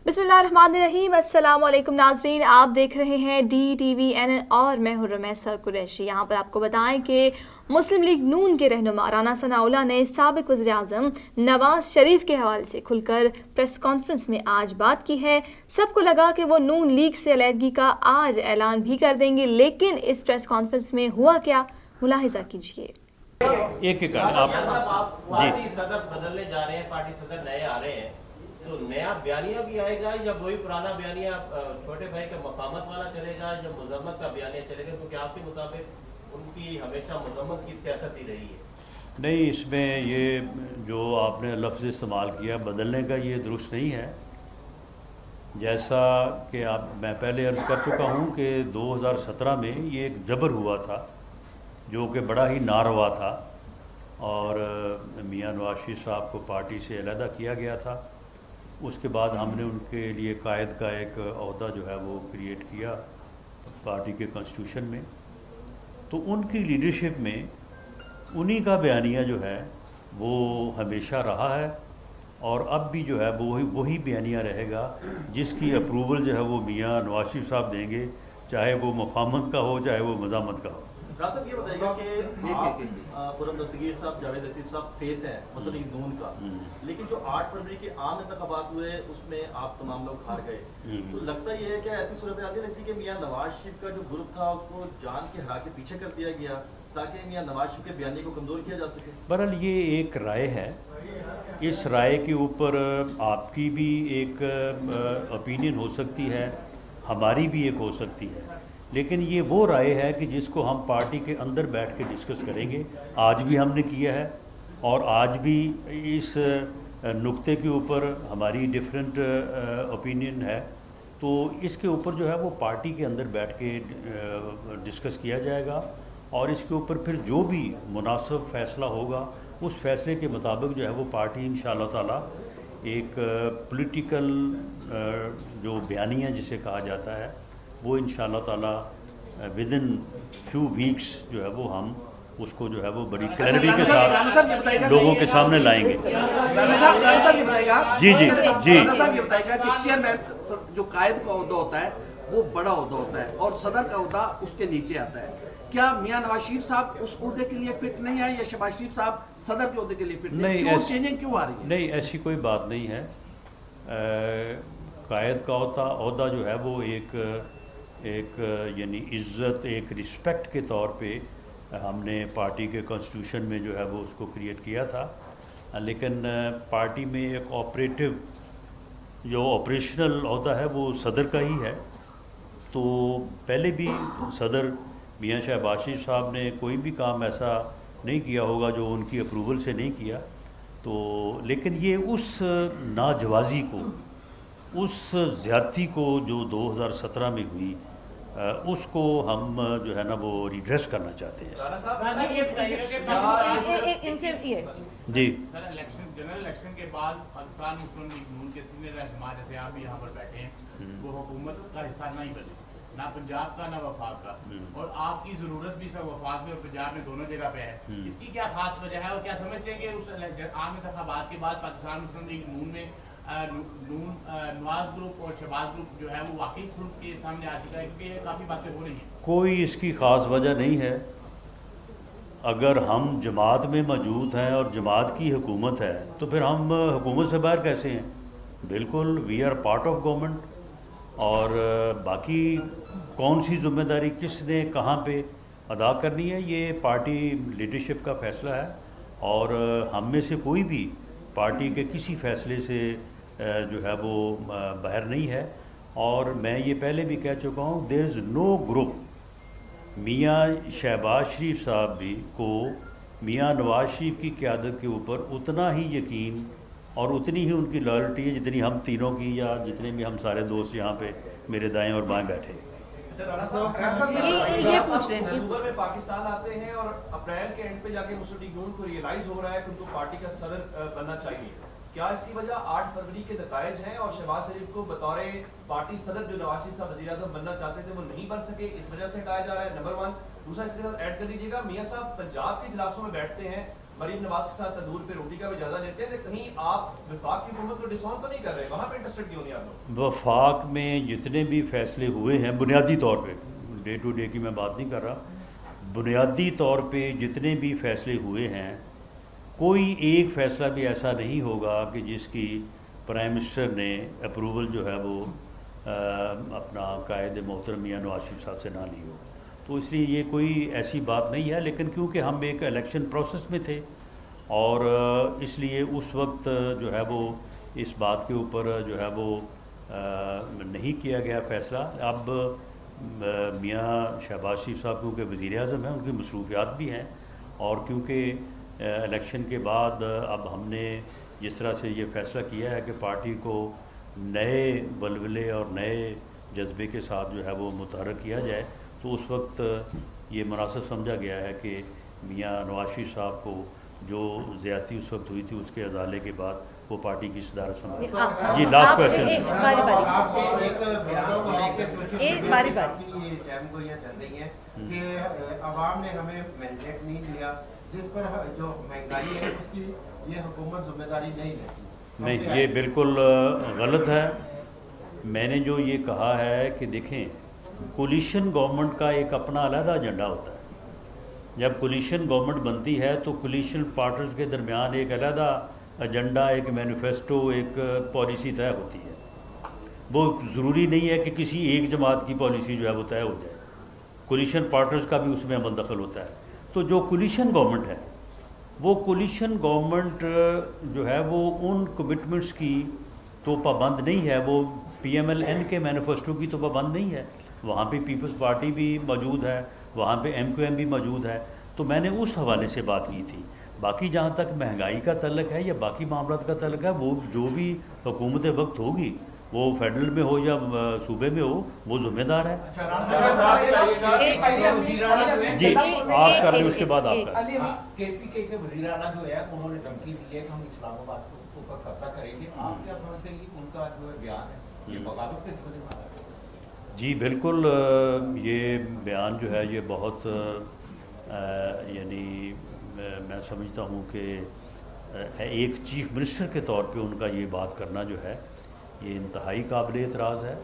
बिस्मिल्लाहिर्रहमानिर्रहीम। अस्सलाम वालेकुम नाज़रीन, आप देख रहे हैं DTVN और मैं हूं रमैसा कुरैशी। यहाँ पर आपको बताएं कि मुस्लिम लीग नून के रहनुमा राना सनाउल्लाह ने साबिक़ वज़ीर-ए-आज़म नवाज शरीफ के हवाले से खुलकर प्रेस कॉन्फ्रेंस में आज बात की है। सबको लगा कि वो नून लीग से अलहदगी का आज ऐलान भी कर देंगे, लेकिन इस प्रेस कॉन्फ्रेंस में हुआ क्या, मुलाहिजा कीजिए। एक आप पार्टी सदर बदलने जा रहे हैं, पार्टी सदर नए आ रहे हैं, तो नया बयानिया भी आएगा या वही पुराना बयानिया छोटे भाई का मकामत वाला चलेगा या मजम्मत का बयानिया चलेगा? क्योंकि आपके मुताबिक उनकी हमेशा मजम्मत की सियासत ही रही है। नहीं, इसमें ये जो आपने लफ्ज़ इस्तेमाल किया बदलने का, ये दुरुस्त नहीं है। जैसा कि मैं पहले अर्ज़ कर चुका हूँ कि 2017 में ये एक जबर हुआ था जो कि बड़ा ही नारवा था और मियां नवाज शरीफ साहब को पार्टी से अलहदा किया गया था। उसके बाद हमने उनके लिए कायद का एक ओहदा जो है वो क्रिएट किया पार्टी के कॉन्स्टिट्यूशन में। तो उनकी लीडरशिप में उन्हीं का बयानिया जो है वो हमेशा रहा है और अब भी जो है वो वही बयानिया रहेगा जिसकी अप्रूवल जो है वो मियां नवाज शरीफ साहब देंगे, चाहे वो मुफाहमत का हो चाहे वो मज़ामत का हो। रासब ये बताइएगा कि आप पुरम दस्तगीर साहब, जावेद लतीफ़ साहब फेस हैं मुस्लिम लीग नून का, लेकिन जो 8 फरवरी के आम इंतखाबात हुए उसमें आप तमाम लोग हार गए। तो लगता ये है कि ऐसी सूरत हाल लगती है कि मियां नवाज शरीफ का जो ग्रुप था उसको जान के हरा के पीछे कर दिया गया ताकि मियां नवाज शरीफ के बयानी को कमज़ोर किया जा सके? बहरहाल ये एक राय है, इस राय के ऊपर आपकी भी एक ओपिनियन हो सकती है, हमारी भी एक हो सकती है, लेकिन ये वो राय है कि जिसको हम पार्टी के अंदर बैठ के डिस्कस करेंगे। आज भी हमने किया है और आज भी इस नुक्ते के ऊपर हमारी डिफरेंट ओपिनियन है, तो इसके ऊपर जो है वो पार्टी के अंदर बैठ के डिस्कस किया जाएगा और इसके ऊपर फिर जो भी मुनासिब फ़ैसला होगा उस फैसले के मुताबिक जो है वो पार्टी इंशाअल्लाह ताला एक पॉलिटिकल जो बयानिया जिसे कहा जाता है वो इंशाअल्लाह ताला विद इन फ्यू वीक्स जो है वो हम उसको जो है वो बड़ी क्लैरिटी के साथ लोगों के सामने लाएंगे। जी जी जी ये बताएगा कि चेयरमैन जो कायद का ओहदा होता है वो बड़ा ओहदा होता है और सदर का ओहदा उसके नीचे आता है। क्या मियां नवाज शरीफ साहब उस ओहदे के लिए फिट नहीं है या शहबाज शरीफ साहब सदर के ओहदे के लिए फिट नहीं? क्यों चेंजिंग क्यों आ रही है? नहीं, ऐसी कोई बात नहीं है। कायद का ओहदा जो है वो एक यानी इज़्ज़त, एक रिस्पेक्ट के तौर पे हमने पार्टी के कॉन्स्टिट्यूशन में जो है वो उसको क्रिएट किया था, लेकिन पार्टी में एक ऑपरेटिव जो ऑपरेशनल ओहदा है वो सदर का ही है। तो पहले भी सदर मियां शहबाज शरीफ साहब ने कोई भी काम ऐसा नहीं किया होगा जो उनकी अप्रूवल से नहीं किया, तो लेकिन ये उस नाजवाज़ी को, उस ज़्यादती को जो 2017 में हुई उसको हम जो है ना वो रिड्रेस करना चाहते हैं। जी, जनरल इलेक्शन के बाद पाकिस्तान मुस्लिम लीग नून के सीनियर रहनुमा जैसे आप भी यहाँ पर बैठे हैं, वो हुकूमत का हिस्सा नहीं बने, ना पंजाब का ना वफाक का, और आपकी ज़रूरत भी सब वफाक में और पंजाब में दोनों जगह पे है। इसकी क्या खास वजह है और क्या समझते हैं कि उस आम इंतखाबात के बाद पाकिस्तान मुस्लिम लीग नून में नवाज ग्रुप और शहबाज ग्रुप जो है वो वाकई खुल के सामने आ चुका है? क्योंकि काफ़ी बातें हो रही हैं। कोई इसकी ख़ास वजह नहीं है। अगर हम जमात में मौजूद हैं और जमात की हुकूमत है तो फिर हम हुकूमत से बाहर कैसे हैं? बिल्कुल, we are part of government और बाकी कौन सी ज़िम्मेदारी किसने कहाँ पे अदा करनी है ये पार्टी लीडरशिप का फ़ैसला है और हम में से कोई भी पार्टी के किसी फ़ैसले से जो है वो बाहर नहीं है। और मैं ये पहले भी कह चुका हूँ, देयर इज़ नो ग्रुप मियां शहबाज शरीफ साहब भी को मियां नवाज शरीफ की क़यादत के ऊपर उतना ही यकीन और उतनी ही उनकी लॉयल्टी है जितनी हम तीनों की या जितने भी हम सारे दोस्त यहाँ पे मेरे दाएं और बाएं बैठे हैं। ये पूछ रहे हैं। अक्टूबर में पाकिस्तान आते हैं और अप्रैल के एंड पे जाके मुस्लिम लीग नून को रियलाइज हो रहा है कि उनको पार्टी का सदर बनना चाहिए। क्या इसकी वजह 8 फरवरी के नताइज हैं और शहबाज शरीफ को बतौर पार्टी सदर जो नवाज शरीफ साहब वज़ीर-ए-आज़म बनना चाहते थे वो नहीं बन सके, इस वजह से हटाया जा रहा है? नंबर 1। दूसरा इसके साथ ऐड कर लीजिएगा, मियां साहब पंजाब के इजलासों में बैठते हैं मरीम नवाज के साथ तंदूर पे रोटी का भी इजाज़ा लेते हैं, कहीं आप वफाक की हुकूमत को डिसऑन तो नहीं कर रहे, वहाँ पे इंटरेस्टेड क्यों नहीं आप लोग? वफाक में जितने भी फैसले हुए हैं बुनियादी तौर पे, डे टू डे की मैं बात नहीं कर रहा, बुनियादी तौर पे जितने भी फैसले हुए हैं, कोई एक फ़ैसला भी ऐसा नहीं होगा कि जिसकी प्राइम मिनिस्टर ने अप्रूवल जो है वो अपना कायद मोहतरम मियां नवाज शरीफ साहब से ना ली हो। तो इसलिए ये कोई ऐसी बात नहीं है, लेकिन क्योंकि हम एक इलेक्शन प्रोसेस में थे और इसलिए उस वक्त जो है वो इस बात के ऊपर जो है वो नहीं किया गया फ़ैसला। अब मियां शहबाज शरीफ साहब क्योंकि वज़ीर आज़म हैं, उनकी मसरूफियात भी हैं, और क्योंकि इलेक्शन के बाद अब हमने जिस तरह से ये फ़ैसला किया है कि पार्टी को नए बलबले और नए जज्बे के साथ जो है वो मुतहर्रिक किया जाए, तो उस वक्त ये मुनासिब समझा गया है कि मियां नवाज शरीफ साहब को जो ज़्यादती उस वक्त हुई थी उसके अजाले के बाद वो पार्टी की सदारत संभाली। जी लास्ट क्वेश्चन। एक बारी ये जहमगोइयां चल रही हैं कि अवाम ने हमें मैंडेट नहीं दिया, जिस पर जो महंगाई है उसकी ये हुकूमत जिम्मेदारी नहीं लेती। नहीं, ये बिल्कुल गलत है। मैंने जो ये कहा है कि देखें, कोलिशन गवर्नमेंट का एक अपना अलग एजेंडा होता है। जब कोलिशन गवर्नमेंट बनती है तो कोलिशन पार्टनर्स के दरमियान एक अलग एजेंडा, एक मैनिफेस्टो, एक पॉलिसी तय होती है। वो ज़रूरी नहीं है कि किसी एक जमात की पॉलिसी जो है वो तय हो जाए, कोलिशन पार्टनर्स का भी उसमें अमल दखल होता है। तो जो कोलिशन गवर्नमेंट है, वो कोलिशन गवर्नमेंट जो है वो उन कमिटमेंट्स की तो पाबंद नहीं है, वो PMLN के मैनिफेस्टो की तो पाबंद नहीं है। वहाँ पे पीपल्स पार्टी भी मौजूद है, वहाँ पे MQM भी मौजूद है। तो मैंने उस हवाले से बात की थी। बाकी जहाँ तक महंगाई का तल्लक है या बाकी मामलात का तल्लक है, वो जो भी हुकूमत वक्त होगी, वो फेडरल में हो या सूबे में हो, वो जिम्मेदार है। जी आप कर लें, उसके बाद आप कर। KPK के वज़ीर-ए-आला जो है उन्होंने धमकी दी है कि हम इस्लामाबाद के ऊपर कब्जा करेंगे। आप क्या समझते हैं कि उनका जो बयान है ये बगावत के ज़रिए मारा है? जी बिल्कुल, ये बयान जो है ये बहुत यानी मैं समझता हूँ कि एक चीफ मिनिस्टर के तौर पे उनका ये बात करना जो है ये इंतहाई काबिल एतराज़ है।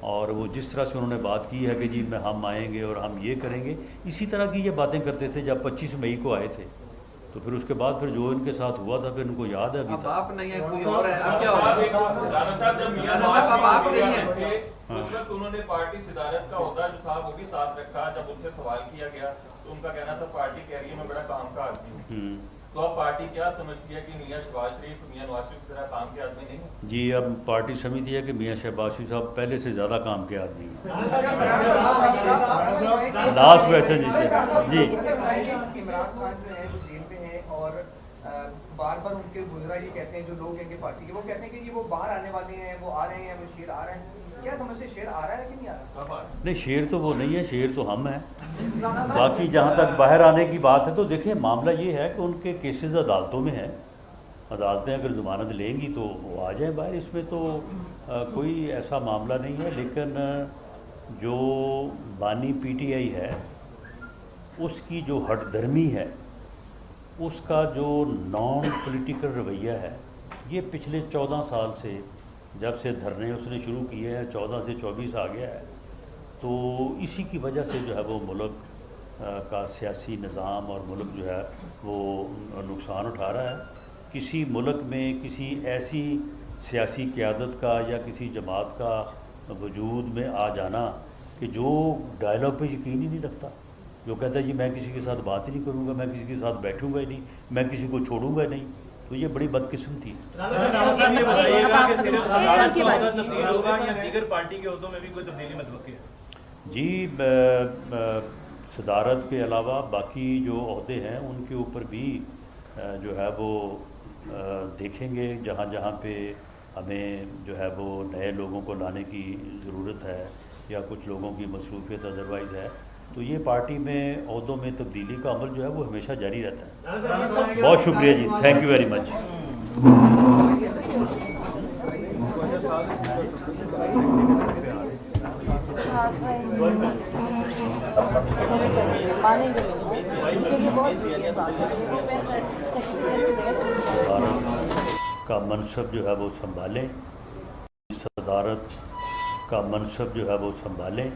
और वो जिस तरह से उन्होंने बात की है कि जी मैं हम आएंगे और हम ये करेंगे, इसी तरह की ये बातें करते थे जब 25 मई को आए थे। तो फिर उसके बाद फिर जो इनके साथ हुआ था, फिर इनको याद है अभी अब आप नहीं है, कोई और है, अब क्या होगा? अब आप नहीं है। उस वक्त उन्होंने पार्टी सदारत का ओहदा जो था वो भी साथ रखा। जब उनसे सवाल किया गया तो उनका कहना था पार्टी कह रही है मैं बड़ा काम का आदमी हूँ। तो अब पार्टी क्या समझती है कि मियां शहबाज शरीफ मियां नवाज शरीफ की तरह काम के आदमी नहीं है? जी अब पार्टी समझती है कि मियां शहबाज शरीफ साहब पहले से ज़्यादा काम के आदमी हैं। लास्ट क्वेश्चन जी। इमरान खान जो है वो जेल में है और बार बार उनके गुजरा ये कहते हैं, जो लोग हैं पार्टी के, वो कहते हैं कि ये वो बाहर आने वाले हैं, वो आ रहे हैं, वो शेर आ रहे हैं। क्या समझते, शेर आ रहा है कि नहीं आ रहा? नहीं, शेर तो वो नहीं है, शेर तो हम हैं। बाकी जहाँ तक बाहर आने की बात है तो देखिए मामला ये है कि उनके केसेस अदालतों में हैं। अदालतें अगर ज़मानत लेंगी तो वो आ जाए बाहर, इसमें तो कोई ऐसा मामला नहीं है। लेकिन जो बानी PTI है उसकी जो हठधर्मी है, उसका जो नॉन पॉलिटिकल रवैया है, ये पिछले 14 साल से जब से धरने उसने शुरू किए हैं, 14 से 24 आ गया है। तो इसी की वजह से जो है वो मुल्क का सियासी निज़ाम और मुल्क जो है वो नुकसान उठा रहा है। किसी मुल्क में किसी ऐसी सियासी क़यादत का या किसी जमात का वजूद में आ जाना कि जो डायलॉग पे यकीन ही नहीं रखता, जो कहता है जी मैं किसी के साथ बात ही नहीं करूँगा, मैं किसी के साथ बैठूँगा ही नहीं, मैं किसी को छोड़ूंगा नहीं, तो ये बड़ी बदकिस्मती है। जी सदारत के अलावा बाकी जो अहदे हैं उनके ऊपर भी जो है वो देखेंगे, जहाँ जहाँ पे हमें जो है वो नए लोगों को लाने की ज़रूरत है या कुछ लोगों की मसरूफियत अदरवाइज़ है, तो ये पार्टी में अहदों में तब्दीली का अमल जो है वो हमेशा जारी रहता है। बहुत शुक्रिया जी, थैंक यू वेरी मच। मानेंगे लोग, उनके लिए बहुत शुक्रिया सदारत का मनसब जो है वो संभालें, सदारत का मनसब जो है वो संभालें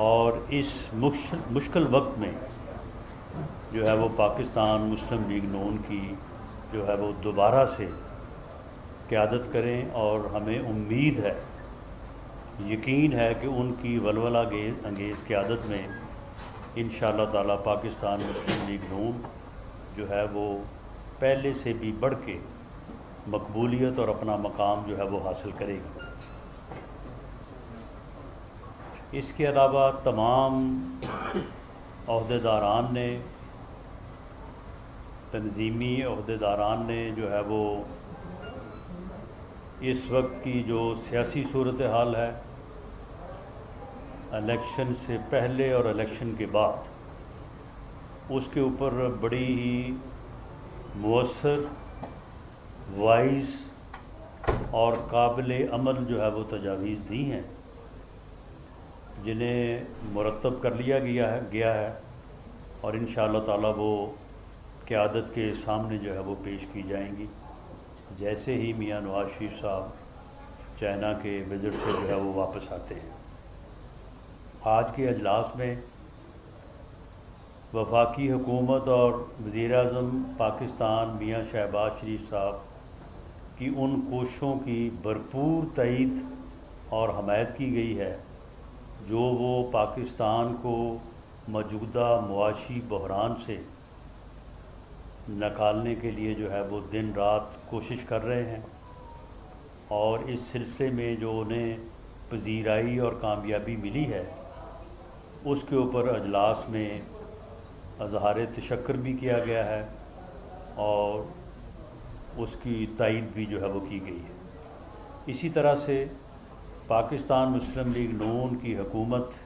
और इस मुश्किल वक्त में जो है वो पाकिस्तान मुस्लिम लीग नून की जो है वो दोबारा से क़यादत करें। और हमें उम्मीद है, यकीन है कि उनकी वलवला अंगेज़ क़यादत में इंशाअल्लाह ताला पाकिस्तान मुस्लिम लीग नून जो है वो पहले से भी बढ़ के मकबूलियत और अपना मकाम जो है वो हासिल करेगी। इसके अलावा तमाम अहदेदारान ने, तंजीमी अहदेदारान ने जो है वो इस वक्त की जो सियासी सूरत हाल है, इलेक्शन से पहले और इलेक्शन के बाद, उसके ऊपर बड़ी ही मुअस्सर, वाइज और काबिल अमल जो है वो तजावीज़ दी हैं, जिन्हें मुरतब कर लिया गया है और इंशाअल्लाह ताला वो क़यादत के सामने जो है वो पेश की जाएंगी जैसे ही मियां नवाज शरीफ साहब चाइना के विज़िट से जो है वो वापस आते हैं। आज के अजलास में वफाकी हुकूमत और वज़ीर-ए-आज़म पाकिस्तान मियां शहबाज शरीफ साहब की उन कोशिशों की भरपूर तईद और हमायत की गई है जो वो पाकिस्तान को मौजूदा मुआशी बहरान से निकालने के लिए जो है वो दिन रात कोशिश कर रहे हैं। और इस सिलसिले में जो उन्हें पजीराई और कामयाबी मिली है, उसके ऊपर अजलास में अज़हार तशक्कुर भी किया गया है और उसकी तायीद भी जो है वो की गई है। इसी तरह से पाकिस्तान मुस्लिम लीग नून की हुकूमत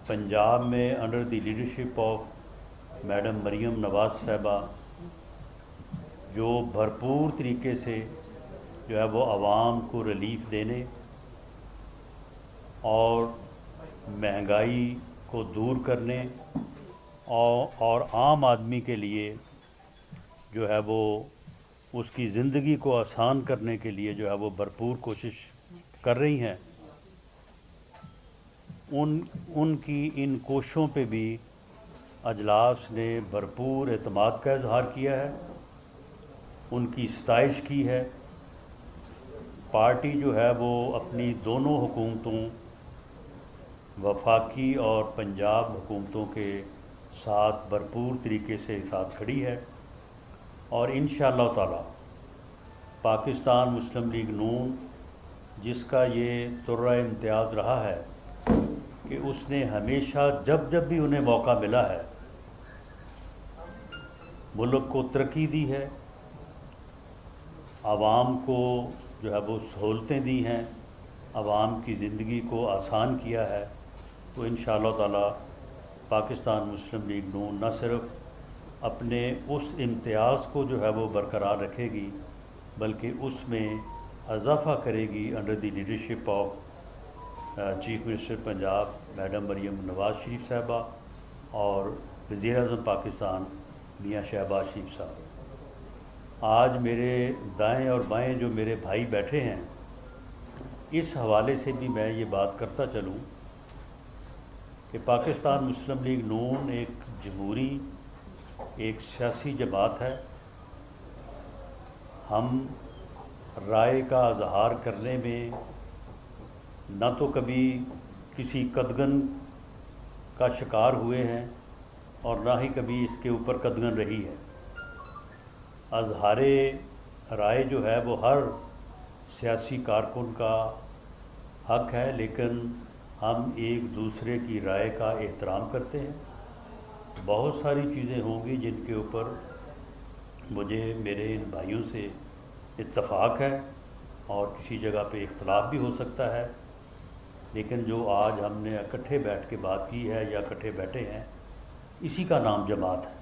पंजाब में under the leadership of madam Maryam Nawaz साहिबा जो भरपूर तरीके से जो है वो आवाम को रिलीफ देने और महंगाई को दूर करने और आम आदमी के लिए जो है वो उसकी ज़िंदगी को आसान करने के लिए जो है वो भरपूर कोशिश कर रही हैं। उनकी इन कोशिशों पे भी अजलास ने भरपूर एतमाद का इजहार किया है, उनकी सताइश की है। पार्टी जो है वो अपनी दोनों हुकूमतों, वफाकी और पंजाब हुकूमतों के साथ भरपूर तरीके से साथ खड़ी है और इंशाअल्लाह ताला पाकिस्तान मुस्लिम लीग नून, जिसका ये तुर्रा इम्तियाज़ रहा है कि उसने हमेशा जब जब भी उन्हें मौका मिला है मुल्क को तरक्की दी है, आवाम को जो है वो सहूलतें दी हैं, आवाम की ज़िंदगी को आसान किया है, तो इंशाअल्लाह ताला पाकिस्तान मुस्लिम लीग नून न सिर्फ अपने उस इम्तियाज़ को जो है वो बरकरार रखेगी बल्कि उसमें इजाफ़ा करेगी under the leadership of chief minister Punjab madam Maryam Nawaz Sharif साहिबा और वज़ीर-ए-आज़म पाकिस्तान मियां शहबाज शरीफ साहब। आज मेरे दाएं और बाएं जो मेरे भाई बैठे हैं, इस हवाले से भी मैं ये बात करता चलूँ कि पाकिस्तान मुस्लिम लीग नून एक जमहूरी, एक सियासी जमात है। हम राय का इजहार करने में न तो कभी किसी कदगन का शिकार हुए हैं और ना ही कभी इसके ऊपर कदगन रही है। इजहारे राय जो है वो हर सियासी कारकुन का हक है, लेकिन हम एक दूसरे की राय का एहतराम करते हैं। बहुत सारी चीज़ें होंगी जिनके ऊपर मुझे मेरे इन भाइयों से इत्तफ़ाक़ है और किसी जगह पे इख्तलाफ भी हो सकता है, लेकिन जो आज हमने इकट्ठे बैठ के बात की है या इकट्ठे बैठे हैं, इसी का नाम जमात है।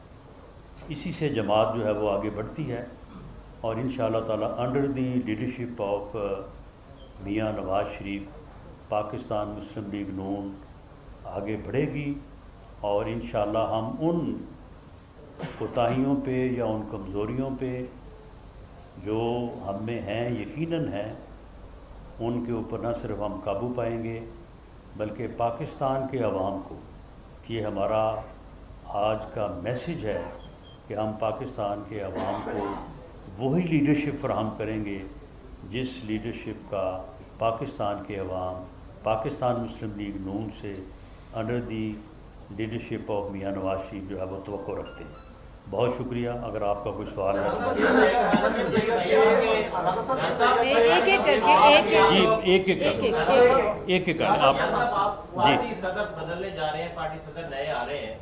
इसी से जमात जो है वो आगे बढ़ती है और इंशाअल्लाह ताला under the leadership of Miyan Nawaz Sharif Pakistan Muslim league नून आगे बढ़ेगी और इंशाअल्लाह हम उन कोताहियों पे या उन कमज़ोरियों पे जो हम में हैं यकीनन हैं उनके ऊपर न सिर्फ हम काबू पाएंगे बल्कि पाकिस्तान के अवाम को ये हमारा आज का मैसेज है कि हम पाकिस्तान के अवाम को वही लीडरशिप फराहम करेंगे जिस लीडरशिप का पाकिस्तान के अवाम पाकिस्तान मुस्लिम लीग नून से अंडर दी लीडरशिप ऑफ मियां नवाज शरीफ जो है वो तवक्को रखते हैं। बहुत शुक्रिया। अगर आपका कोई सवाल है एक आप पार्टी सदर बदलने जा रहे हैं, पार्टी सदर नए आ रहे हैं,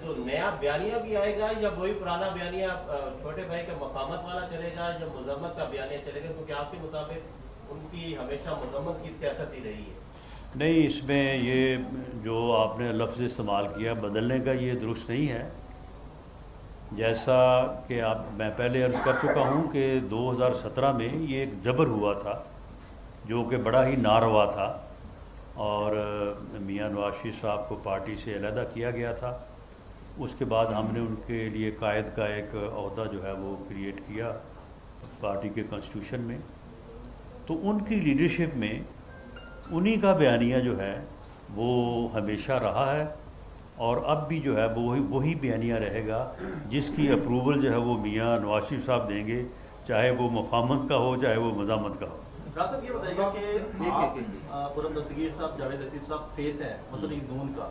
तो नया बयानिया भी आएगा या वही पुराना बयानिया छोटे भाई का मकामत वाला चलेगा या मुजम्मत का बयानिया चलेगा? क्योंकि आपके मुताबिक उनकी हमेशा मुजम्मत की सियासत ही रही है। नहीं, इसमें ये जो आपने लफ्ज़ इस्तेमाल किया बदलने का, ये दुरुस्त नहीं है। जैसा कि मैं पहले अर्ज़ कर चुका हूँ कि 2017 में ये एक जबर हुआ था जो कि बड़ा ही नारवा था और मियां नवाज शरीफ साहब को पार्टी से अलहदा किया गया था। उसके बाद हमने उनके लिए कायद का एक ओहदा जो है वो क्रिएट किया पार्टी के कॉन्स्टिट्यूशन में। तो उनकी लीडरशिप में उन्हीं का बयानिया जो है वो हमेशा रहा है और अब भी जो है वो वही बयानिया रहेगा जिसकी अप्रूवल जो है वो मियां नवाज शरीफ साहब देंगे, चाहे वो मुफाहमत का हो चाहे वो मज़ामत का हो। साहब ये बताइएगा कि आप पुरम दस्तगीर साहब, जावेद लतीफ़ साहब फेस हैं मुस्लिम लीग नून का,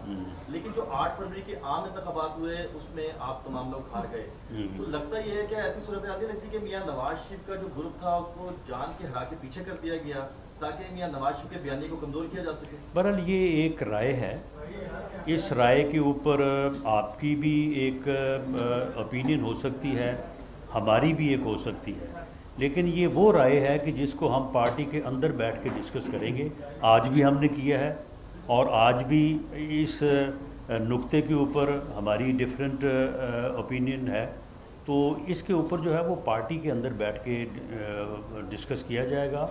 लेकिन जो 8 फरवरी के आम इंतखाबात हुए उसमें आप तमाम लोग हार गए। तो लगता ये है कि ऐसी सूरत हाल लगती है कि मियां नवाज शरीफ का जो ग्रुप था उसको जान के हरा के पीछे कर दिया गया ताकि मियां नवाज शरीफ के बयानी को कमज़ोर किया जा सके? बहरहाल ये एक राय है, इस राय के ऊपर आपकी भी एक ओपिनियन हो सकती है, हमारी भी एक हो सकती है, लेकिन ये वो राय है कि जिसको हम पार्टी के अंदर बैठ के डिस्कस करेंगे। आज भी हमने किया है और आज भी इस नुक्ते के ऊपर हमारी डिफरेंट ओपिनियन है, तो इसके ऊपर जो है वो पार्टी के अंदर बैठ के डिस्कस किया जाएगा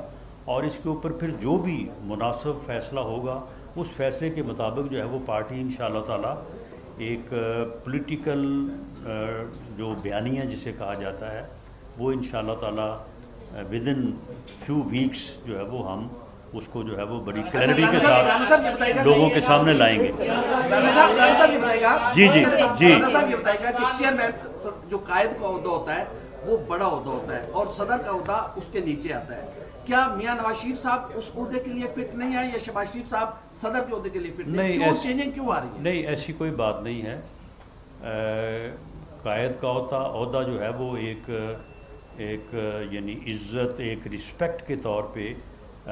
और इसके ऊपर फिर जो भी मुनासिब फ़ैसला होगा उस फैसले के मुताबिक जो है वो पार्टी इंशाअल्लाह ताला एक पॉलिटिकल जो बयानिया जिसे कहा जाता है वो इंशाअल्लाह ताला विद इन फ्यू वीक्स जो है वो हम उसको जो है वो बड़ी क्लैरिटी के साथ लोगों के सामने लाएंगे। राणा साहब ये बताएगा जी साहब ये बताएगा कि चेयरमैन जो कायद का ओहदा होता है वो बड़ा ओहदा होता है और सदर का ओहदा उसके नीचे आता है। क्या मियां नवाज शरीफ साहब उस ओहदे के लिए फिट नहीं है या शहबाज शरीफ साहब सदर के ओहदे के लिए फिट नहीं? क्यों चेंजिंग क्यों आ रही है? नहीं, ऐसी कोई बात नहीं है। कायद का ओहदा जो है वो एक यानी इज़्ज़त, एक रिस्पेक्ट के तौर पे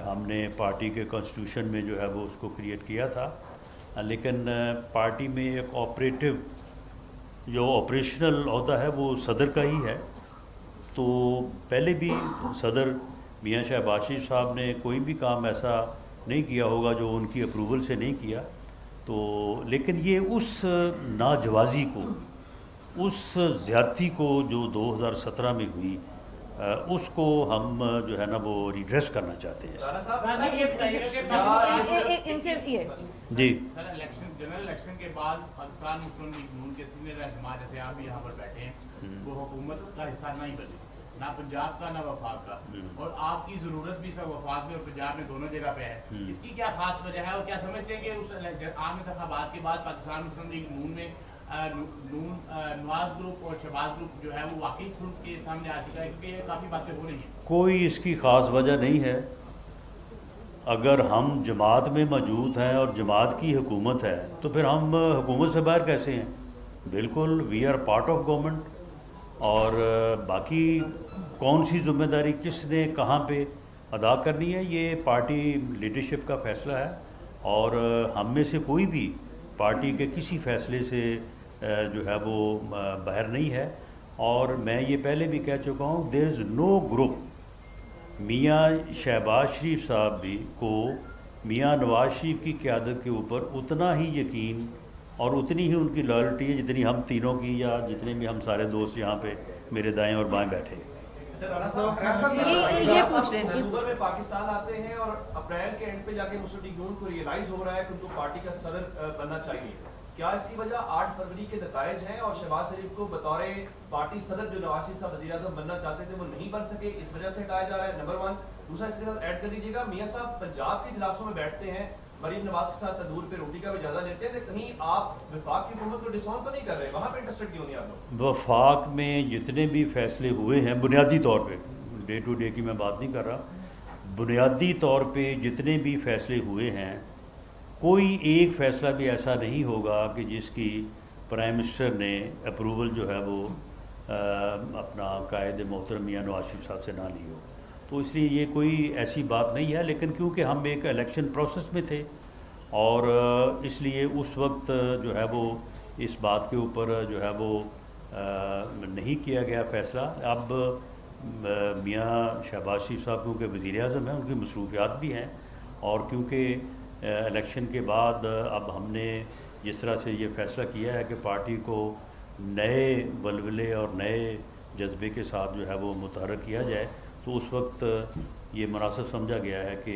हमने पार्टी के कॉन्स्टिट्यूशन में जो है वो उसको क्रिएट किया था, लेकिन पार्टी में एक ऑपरेटिव जो ऑपरेशनल ओहदा है वो सदर का ही है। तो पहले भी सदर मियां शहबाज शरीफ साहब ने कोई भी काम ऐसा नहीं किया होगा जो उनकी अप्रूवल से नहीं किया, तो लेकिन ये उस नाजवाज़ी को, उस ज़्यादती को जो 2017 में हुई उसको हम जो है ना वो रिड्रेस करना चाहते हैं। जी, जनरल इलेक्शन के बाद पाकिस्तान मुस्लिम लीग नून के सीनियर रहनुमा जैसे आप भी यहाँ पर बैठे हैं वो हुकूमत का हिस्सा नहीं बने, ना पंजाब का ना वफाक का, और आपकी जरूरत भी सब वफाक में और पंजाब में दोनों जगह पे है। इसकी क्या खास वजह है और क्या समझते हैं कि उस आम इंतखाबात के बाद पाकिस्तान मुस्लिम लीग नून में नवाज ग्रुप और शहबाज ग्रुप जो है वो वाकई खुल के सामने आ चुका है, क्योंकि काफ़ी बातें हो रही हैं? कोई इसकी ख़ास वजह नहीं है। अगर हम जमात में मौजूद हैं और जमात की हुकूमत है तो फिर हम हुकूमत से बाहर कैसे हैं? बिल्कुल, we are part of government और बाकी कौन सी जिम्मेदारी किसने कहाँ पे अदा करनी है ये पार्टी लीडरशिप का फ़ैसला है और हम में से कोई भी पार्टी के किसी फ़ैसले से जो है वो बाहर नहीं है। और मैं ये पहले भी कह चुका हूँ, देयर इज़ नो ग्रुप मियां शहबाज शरीफ साहब भी को मियां नवाज शरीफ की क़यादत के ऊपर उतना ही यकीन और उतनी ही उनकी लॉयल्टी है जितनी हम तीनों की या जितने भी हम सारे दोस्त यहाँ पे मेरे दाएं और बाएं बैठे। ये पूछ रहे हैं। अक्टूबर में पाकिस्तान आते हैं और अप्रैल के एंड पे जाके मुस्लिम लीग नून को रियलाइज हो रहा है कि उनको पार्टी का सदर बनना चाहिए। क्या इसकी वजह 8 फरवरी के नतायज हैं और शहबाज शरीफ को बतौर पार्टी सदर जो नवाज शरीफ साहब वज़ीर-ए-आज़म बनना चाहते थे वो नहीं बन सके, इस वजह से हटाया जा रहा है? नंबर 1। दूसरा इसके साथ ऐड कर लीजिएगा, मियां साहब पंजाब के इजलासों में बैठते हैं, मरीम नवाज के साथ तंदूर पे रोटी का भी इजाज़ा लेते हैं, कहीं आप वफाक की हुकूमत को डिसऑन तो नहीं कर रहे? वहाँ पे इंटरेस्टेड क्यों नहीं आप लोग? वफाक में जितने भी फैसले हुए हैं बुनियादी तौर पे, डे टू डे की मैं बात नहीं कर रहा, बुनियादी तौर पे जितने भी फैसले हुए हैं, कोई एक फ़ैसला भी ऐसा नहीं होगा कि जिसकी प्राइम मिनिस्टर ने अप्रूवल जो है वो अपना कायद मोहतरम मियां नवाज शरीफ साहब से ना ली हो। तो इसलिए ये कोई ऐसी बात नहीं है, लेकिन क्योंकि हम एक इलेक्शन प्रोसेस में थे और इसलिए उस वक्त जो है वो इस बात के ऊपर जो है वो नहीं किया गया फ़ैसला। अब मियां शहबाज शरीफ साहब क्योंकि वज़ीर-ए-आज़म हैं, उनकी मसरूफियात भी हैं, और क्योंकि इलेक्शन के बाद अब हमने जिस तरह से ये फ़ैसला किया है कि पार्टी को नए वलवले और नए जज्बे के साथ जो है वो मुतहर्रिक किया जाए, तो उस वक्त ये मुनासिब समझा गया है कि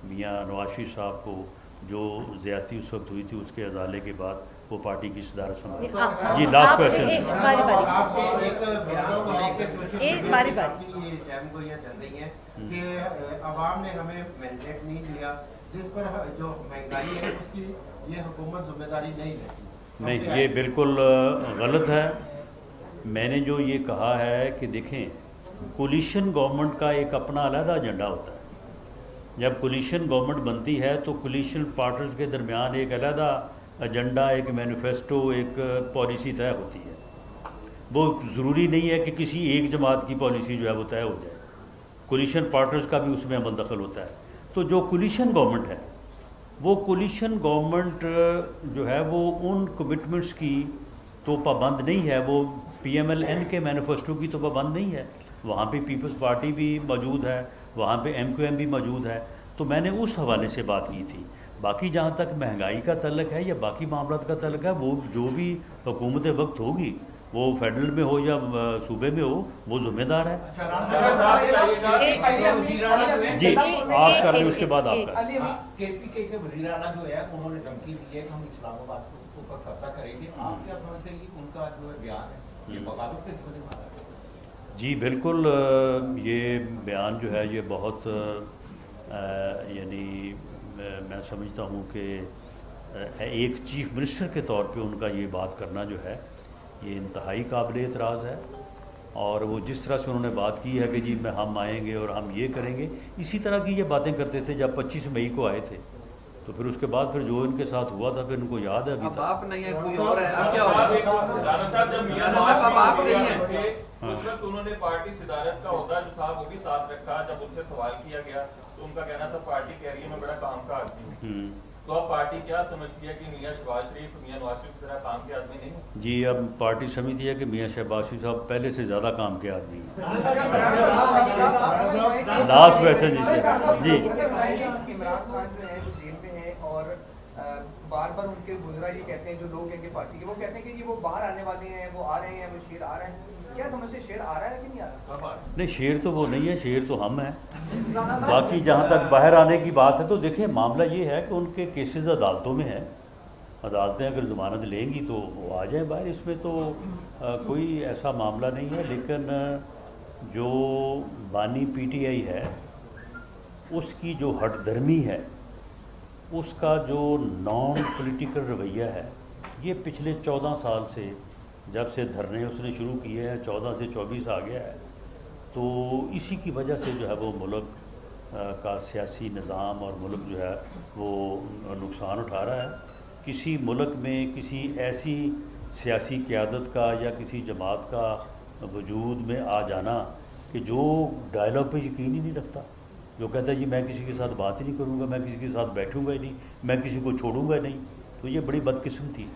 मियां नवाज शरीफ साहब को जो ज़्यादती उस वक्त हुई थी उसके अजाले के बाद वो पार्टी की सदारत संभाली। जी, लास्ट क्वेश्चन। चल रही है कि अवाम ने हमें मैंडेट नहीं दिया, जिस पर जो महंगाई है उसकी ये हुकूमत जिम्मेदारी नहीं लेती। नहीं, ये बिल्कुल गलत है। मैंने जो ये कहा है कि देखें, कोलिशन गवर्नमेंट का एक अपना अलग एजेंडा होता है। जब कोलिशन गवर्नमेंट बनती है तो कोलिशन पार्टनर्स के दरमियान एक अलग एजेंडा, एक मैनिफेस्टो, एक पॉलिसी तय होती है। वो ज़रूरी नहीं है कि किसी एक जमात की पॉलिसी जो है वो तय हो जाए, कोलिशन पार्टनर्स का भी उसमें अमल दखल होता है। तो जो कोलिशन गवर्नमेंट है, वो कोलिशन गवर्नमेंट जो है वो उन कमिटमेंट्स की तो पाबंद नहीं है, वो PMLN के मैनिफेस्टो की तो पाबंद नहीं है। वहाँ पे पीपल्स पार्टी भी मौजूद है, वहाँ पे MQM भी मौजूद है। तो मैंने उस हवाले से बात की थी। बाकी जहाँ तक महंगाई का तल्लक है या बाकी मामलात का तल्लक है, वो जो भी हुकूमत वक्त होगी, वो फेडरल में हो या सूबे में हो, वो जिम्मेदार है। जी, आप कर लें, उसके बाद आप कर। KPK के वज़ीर-ए-आला जो है उन्होंने धमकी दी है कि हम इस्लामाबाद के ऊपर कब्जा करेंगे। आप क्या समझते हैं कि उनका जो है बयान है ये बगावत के होने वाला है? जी बिल्कुल, ये बयान जो है ये बहुत यानी मैं समझता हूँ कि एक चीफ मिनिस्टर के तौर पे उनका ये बात करना जो है ये इंतहाई काबिल एतराज़ है। और वो जिस तरह से उन्होंने बात की है कि जी हम आएंगे और हम ये करेंगे, इसी तरह की ये बातें करते थे जब 25 मई को आए थे। तो फिर उसके बाद फिर जो इनके साथ हुआ था फिर इनको याद है। अब आप नहीं है, कोई और है, अब क्या होगा? अब आप नहीं है। उस वक्त उन्होंने पार्टी सदारत का ओहदा जो था वो भी साथ रखा। जब उनसे सवाल किया गया तो उनका कहना था पार्टी कैरियर में बड़ा काम का आदमी है। तो अब पार्टी क्या समझती है कि मियां शहबाज शरीफ मियां नवाज शरीफ की तरह काम के आदमी नहीं है? जी, अब पार्टी समझती है कि मियां शहबाज शरीफ साहब पहले से ज़्यादा काम के आदमी हैं। लास्ट क्वेश्चन जी। इमरान खान जो है वो जेल में है और बार बार उनके गुजरा ये कहते हैं, जो लोग हैं पार्टी के, वो कहते हैं कि वो बाहर आने वाले हैं, वो आ रहे हैं, वो शेर आ रहे हैं। क्या समझ से शेर आ रहा है कि नहीं आ रहा? नहीं, शेर तो वो नहीं है, शेर तो हम हैं। बाकी जहाँ तक बाहर आने की बात है तो देखिए, मामला ये है कि उनके केसेस अदालतों में हैं। अदालतें अगर ज़मानत लेंगी तो वो आ जाए बाहर, इसमें तो कोई ऐसा मामला नहीं है। लेकिन जो बानी PTI है उसकी जो हटधर्मी है, उसका जो नॉन पॉलिटिकल रवैया है, ये पिछले 14 साल से जब से धरने उसने शुरू किए हैं, 14 से 24 आ गया है। तो इसी की वजह से जो है वो मुल्क का सियासी निज़ाम और मुल्क जो है वो नुकसान उठा रहा है। किसी मुल्क में किसी ऐसी सियासी क़यादत का या किसी जमात का वजूद में आ जाना कि जो डायलॉग पे यकीन ही नहीं रखता, जो कहता है जी मैं किसी के साथ बात ही नहीं करूँगा, मैं किसी के साथ बैठूँगा ही नहीं, मैं किसी को छोड़ूंगा नहीं, तो ये बड़ी बदकिस्मती है।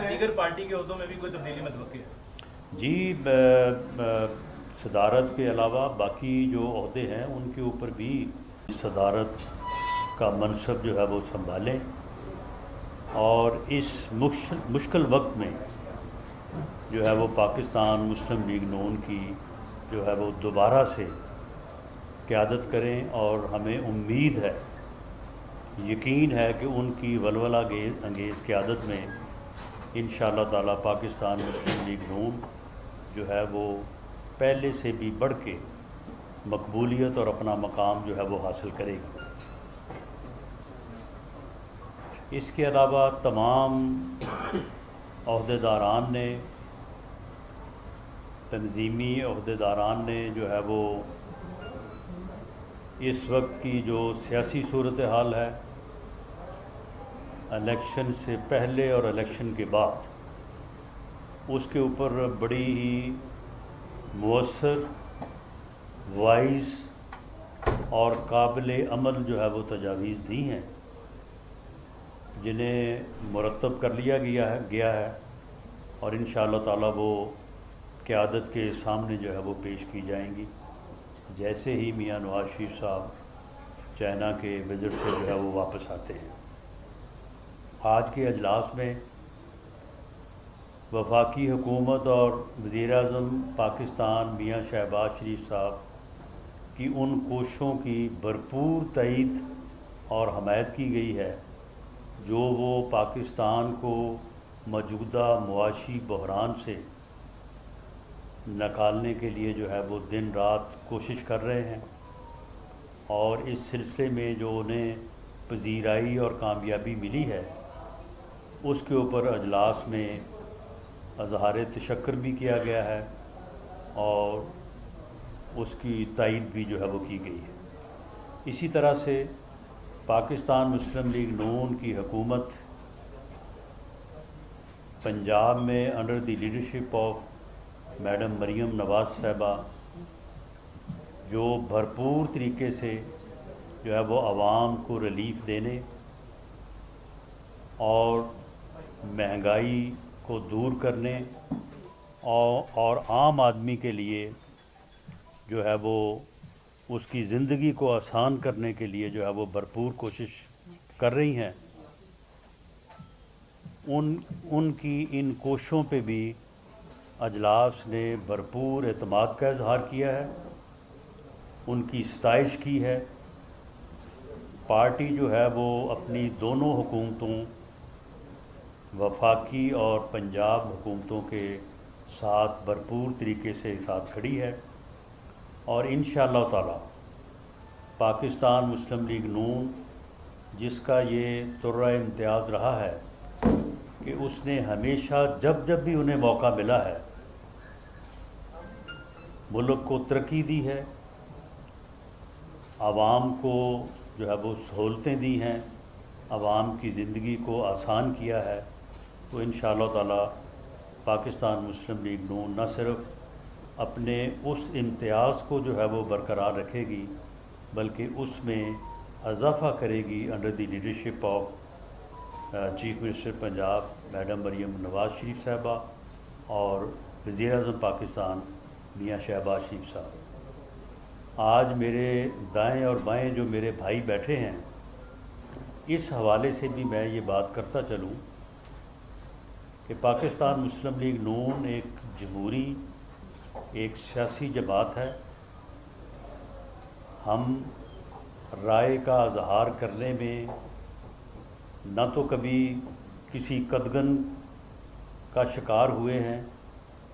दीगर पार्टी के ओहदों में भी कोई तब्दीली मतवक्की है? जी, सदारत के अलावा बाकी जो ओहदे हैं उनके ऊपर भी सदारत का मनसब जो है वो संभालें और इस मुश्किल वक्त में جو ہے وہ پاکستان مسلم لیگ نون کی جو ہے وہ دوبارہ سے قیادت کریں، اور ہمیں امید ہے، یقین ہے کہ ان کی ولولہ انگیز قیادت میں انشاءاللہ تعالی پاکستان مسلم لیگ نون جو ہے وہ پہلے سے بھی بڑھ کے مقبولیت اور اپنا مقام جو ہے وہ حاصل کرے گی۔ اس کے علاوہ تمام عہدیداران نے، تنظیمی عہدیداران نے جو ہے وہ اس وقت کی جو سیاسی صورتحال ہے، الیکشن سے پہلے اور الیکشن کے بعد، اس کے اوپر بڑی ہی مؤثر، وائز اور قابل عمل جو ہے وہ تجاویز دی ہیں، جنہیں مرتب کر لیا گیا ہے، اور انشاءاللہ تعالی وہ قیادت کے سامنے جو ہے وہ پیش کی جائیں گی جیسے ہی میاں نواز شریف صاحب چائنا کے وزٹ سے جو ہے وہ واپس آتے ہیں۔ آج کے اجلاس میں وفاقی حکومت اور وزیر اعظم پاکستان میاں شہباز شریف صاحب کی ان کوششوں کی بھرپور تائید اور حمایت کی گئی ہے جو وہ پاکستان کو موجودہ معاشی بحران سے نکالنے کے لیے جو ہے وہ دن رات کوشش کر رہے ہیں، اور اس سلسلے میں جو انہیں پذیرائی اور کامیابی ملی ہے اس کے اوپر اجلاس میں اظہار تشکر بھی کیا گیا ہے اور اس کی تائید بھی جو ہے وہ کی گئی ہے۔ اسی طرح سے پاکستان مسلم لیگ نون کی حکومت پنجاب میں under the leadership of madam Maryam Nawaz صاحبہ جو بھرپور طریقے سے جو ہے وہ عوام کو ریلیف دینے اور مہنگائی کو دور کرنے اور عام آدمی کے لیے جو ہے وہ اس کی زندگی کو آسان کرنے کے لیے جو ہے وہ بھرپور کوشش کر رہی ہیں، ان کی ان کوششوں پہ بھی اجلاس نے بھرپور اعتماد کا اظہار کیا ہے، ان کی ستائش کی ہے۔ پارٹی جو ہے وہ اپنی دونوں حکومتوں، وفاقی اور پنجاب حکومتوں کے ساتھ بھرپور طریقے سے ساتھ کھڑی ہے، اور انشاءاللہ تعالی پاکستان مسلم لیگ نون جس کا یہ طرہ امتیاز رہا ہے کہ اس نے ہمیشہ جب بھی انہیں موقع ملا ہے ملک کو ترقی دی ہے، عوام کو جو ہے وہ سہولتیں دی ہیں، عوام کی زندگی کو آسان کیا ہے، تو انشاءاللہ تعالی پاکستان مسلم لیگ نون نہ صرف اپنے اس امتیاز کو جو ہے وہ برقرار رکھے گی بلکہ اس میں اضافہ کرے گی under the leadership of chief minister Punjab madam Maryam Nawaz Sharif صاحبہ اور وزیر اعظم پاکستان میاں شہباز شریف صاحب۔ آج میرے دائیں اور بائیں جو میرے بھائی بیٹھے ہیں، اس حوالے سے بھی میں یہ بات کرتا چلوں کہ پاکستان مسلم لیگ نون ایک جمہوری، ایک سیاسی جماعت ہے۔ ہم رائے کا اظہار کرنے میں نہ تو کبھی کسی قدغن کا شکار ہوئے ہیں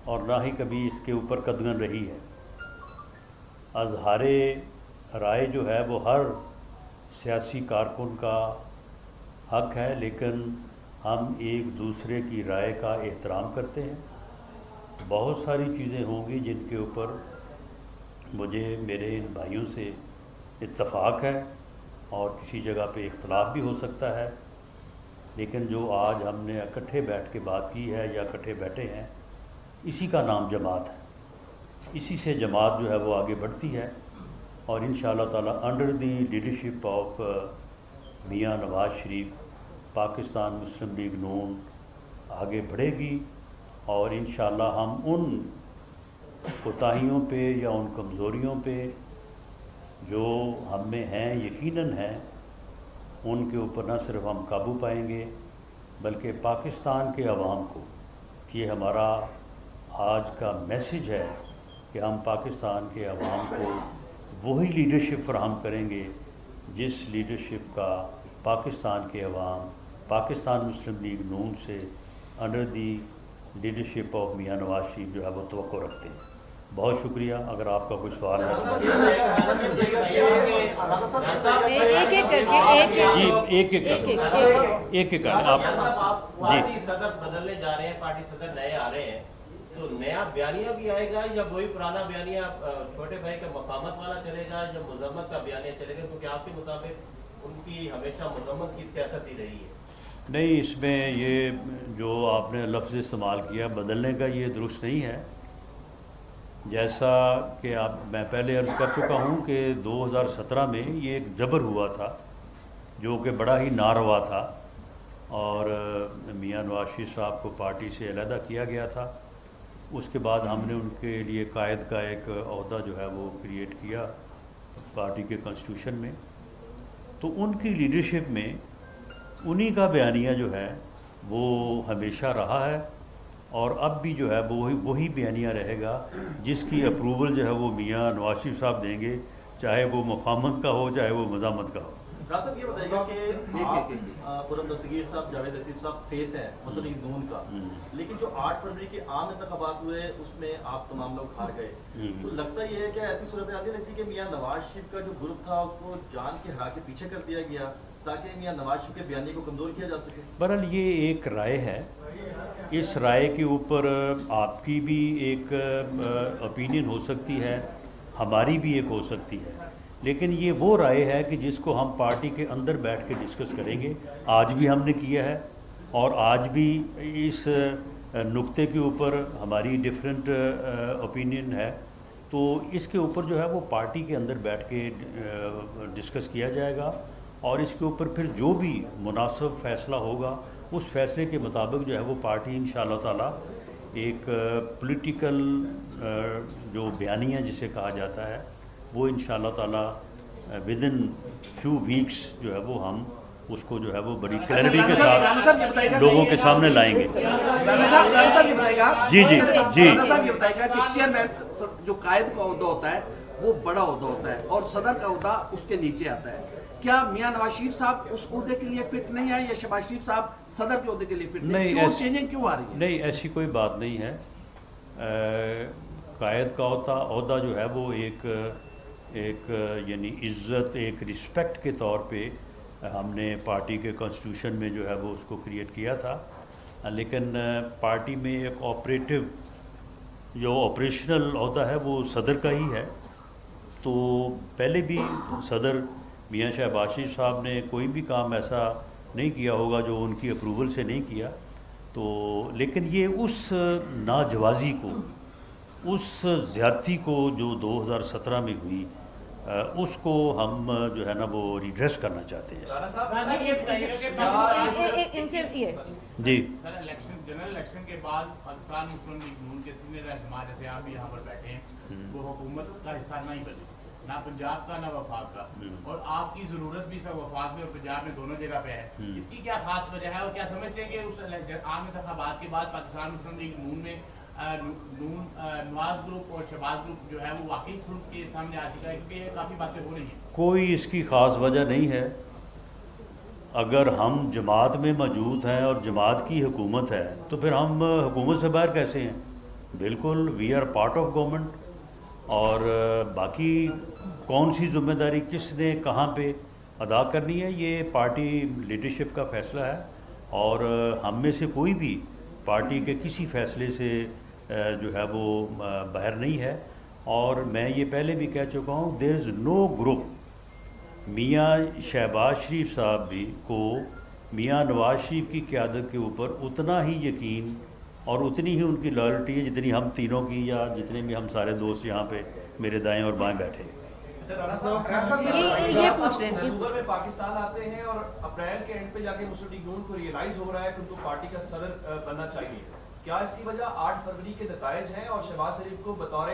اور نہ ہی کبھی اس کے اوپر قدغن رہی ہے۔ اظہار رائے جو ہے وہ ہر سیاسی کارکن کا حق ہے، لیکن ہم ایک دوسرے کی رائے کا احترام کرتے ہیں۔ بہت ساری چیزیں ہوں گی جن کے اوپر مجھے میرے ان بھائیوں سے اتفاق ہے اور کسی جگہ پہ اختلاف بھی ہو سکتا ہے، لیکن جو آج ہم نے اکٹھے بیٹھ کے بات کی ہے یا اکٹھے بیٹھے ہیں، اسی کا نام جماعت ہے۔ اسی سے جماعت جو ہے وہ آگے بڑھتی ہے، اور انشاءاللہ تعالی under the leadership of Mian Nawaz Sharif Pakistan Muslim league نون آگے بڑھے گی، اور انشاءاللہ ہم ان کوتاہیوں پہ یا ان کمزوریوں پہ جو ہم میں ہیں، یقیناً ہیں، ان کے اوپر نہ صرف ہم قابو پائیں گے بلکہ پاکستان کے عوام کو ये हमारा आज का मैसेज है कि हम पाकिस्तान के अवाम को वही लीडरशिप फराहम करेंगे जिस लीडरशिप का पाकिस्तान के अवाम पाकिस्तान मुस्लिम लीग नून से अंडर दी लीडरशिप ऑफ मियां नवाज शरीफ जो है वो तवक्को रखते हैं। बहुत शुक्रिया। अगर आपका कोई सवाल है एक आप पार्टी सदर बदलने जा रहे हैं, पार्टी सदर नए आ रहे हैं, तो नया बयानिया भी आएगा या वही पुराना बयानिया छोटे भाई का मकामत वाला चलेगा या मुजम्मत का बयानिया चलेगा? क्योंकि आपके मुताबिक उनकी हमेशा मुजम्मत की सियासत ही रही है। नहीं, इसमें ये जो आपने लफ्ज़ इस्तेमाल किया बदलने का, ये दुरुस्त नहीं है। जैसा कि मैं पहले अर्ज़ कर चुका हूँ कि 2017 में ये एक जबर हुआ था जो कि बड़ा ही नारवा था और मियां नवाज शरीफ साहब को पार्टी से अलहदा किया गया था। उसके बाद हमने उनके लिए कायद का एक ओहदा जो है वो क्रिएट किया पार्टी के कॉन्स्टिट्यूशन में। तो उनकी लीडरशिप में उन्हीं का बयानिया जो है वो हमेशा रहा है और अब भी जो है वो वही बयानिया रहेगा जिसकी अप्रूवल जो है वो मियां नवाज शरीफ साहब देंगे, चाहे वो मुफाहमत का हो चाहे वो मज़ामत का हो। डॉक्टर साहब ये बताइएगा कि आप पुरम दस्तगीर साहब, जावेद लतीफ़ साहब फेस हैं मुस्लिम लीग नून का, लेकिन जो 8 फरवरी के आम इंतखाबात हुए उसमें आप तमाम लोग हार गए। तो लगता ये है कि ऐसी सूरत हाल लगती है कि मियां नवाज शरीफ का जो ग्रुप था उसको जान के हरा के पीछे कर दिया गया ताकि मियां नवाज शरीफ के बयानी को कमज़ोर किया जा सके? बहरहाल ये एक राय है, इस राय के ऊपर आपकी भी एक ओपिनियन हो सकती है, हमारी भी एक हो सकती है, लेकिन ये वो राय है कि जिसको हम पार्टी के अंदर बैठ के डिस्कस करेंगे। आज भी हमने किया है और आज भी इस नुक्ते के ऊपर हमारी डिफरेंट ओपिनियन है, तो इसके ऊपर जो है वो पार्टी के अंदर बैठ के डिस्कस किया जाएगा और इसके ऊपर फिर जो भी मुनासिब फ़ैसला होगा उस फैसले के मुताबिक जो है वो पार्टी इंशाअल्लाह ताला एक पॉलिटिकल जो बयानिया जिसे कहा जाता है वो इंशाअल्लाह ताला विद इन फ्यू वीक्स जो है वो हम उसको जो है वो बड़ी क्लैरिटी के साथ लोगों के सामने लाएंगे। राणा साहब ये बताएगा जी जी जी राणा साहब ये बताएगा कि चेयरमैन जो कायद का ओहदा होता है वो बड़ा ओहदा होता है और सदर का ओहदा उसके नीचे आता है। क्या मियां नवाज शरीफ साहब उस ओहदे के लिए फिट नहीं है या शहबाज शरीफ साहब सदर के ओहदे के लिए फिट नहीं? क्यों चेंजिंग क्यों आ रही है? नहीं, ऐसी कोई बात नहीं है। कायद का ओहदा जो है वो एक यानी इज़्ज़त, एक रिस्पेक्ट के तौर पे हमने पार्टी के कॉन्स्टिट्यूशन में जो है वो उसको क्रिएट किया था, लेकिन पार्टी में एक ऑपरेटिव जो ऑपरेशनल ओहदा है वो सदर का ही है। तो पहले भी सदर मियां शहबाज शरीफ साहब ने कोई भी काम ऐसा नहीं किया होगा जो उनकी अप्रूवल से नहीं किया, तो लेकिन ये उस नाजवाज़ी को, उस ज़्यादती को जो 2017 में हुई उसको हम जो है ना वो रिड्रेस करना चाहते हैं। जी, जनरल इलेक्शन के बाद पाकिस्तान मुस्लिम लीग नून के सीनियर रहनुमा जैसे आप भी यहाँ पर बैठे हैं वो हुकूमत का हिस्सा नहीं बने, ना पंजाब का ना वफाक का, और आपकी जरूरत भी सब वफाक में और पंजाब में दोनों जगह पे है। इसकी क्या खास वजह है और क्या समझते हैं कि उस आम इंतखाबात के बाद पाकिस्तान मुस्लिम लीग नून में नवाज ग्रुप और शहबाज ग्रुप जो है वो वाकई खुल के सामने आ चुका है, क्योंकि काफ़ी बातें हो रही हैं? कोई इसकी ख़ास वजह नहीं है। अगर हम जमात में मौजूद हैं और जमात की हुकूमत है तो फिर हम हुकूमत से बाहर कैसे हैं? बिल्कुल, we are part of government और बाकी कौन सी जिम्मेदारी किसने कहाँ पे अदा करनी है ये पार्टी लीडरशिप का फ़ैसला है और हम में से कोई भी पार्टी के किसी फ़ैसले से जो है वो बाहर नहीं है। और मैं ये पहले भी कह चुका हूँ, देयर इज़ नो ग्रुप मियां शहबाज शरीफ साहब भी को मियां नवाज शरीफ की क़यादत के ऊपर उतना ही यकीन और उतनी ही उनकी लॉयल्टी है जितनी हम तीनों की या जितने भी हम सारे दोस्त यहाँ पे मेरे दाएं और बाएं बैठे। ये पूछ रहे हैं अक्टूबर में पाकिस्तान आते हैं और अप्रैल के एंड पे जाके मुस्लिम लीग नून को रियलाइज हो रहा है कि उनको पार्टी का सदर बनना चाहिए। क्या इसकी वजह 8 फरवरी के नतायज हैं और शहबाज शरीफ को बतौर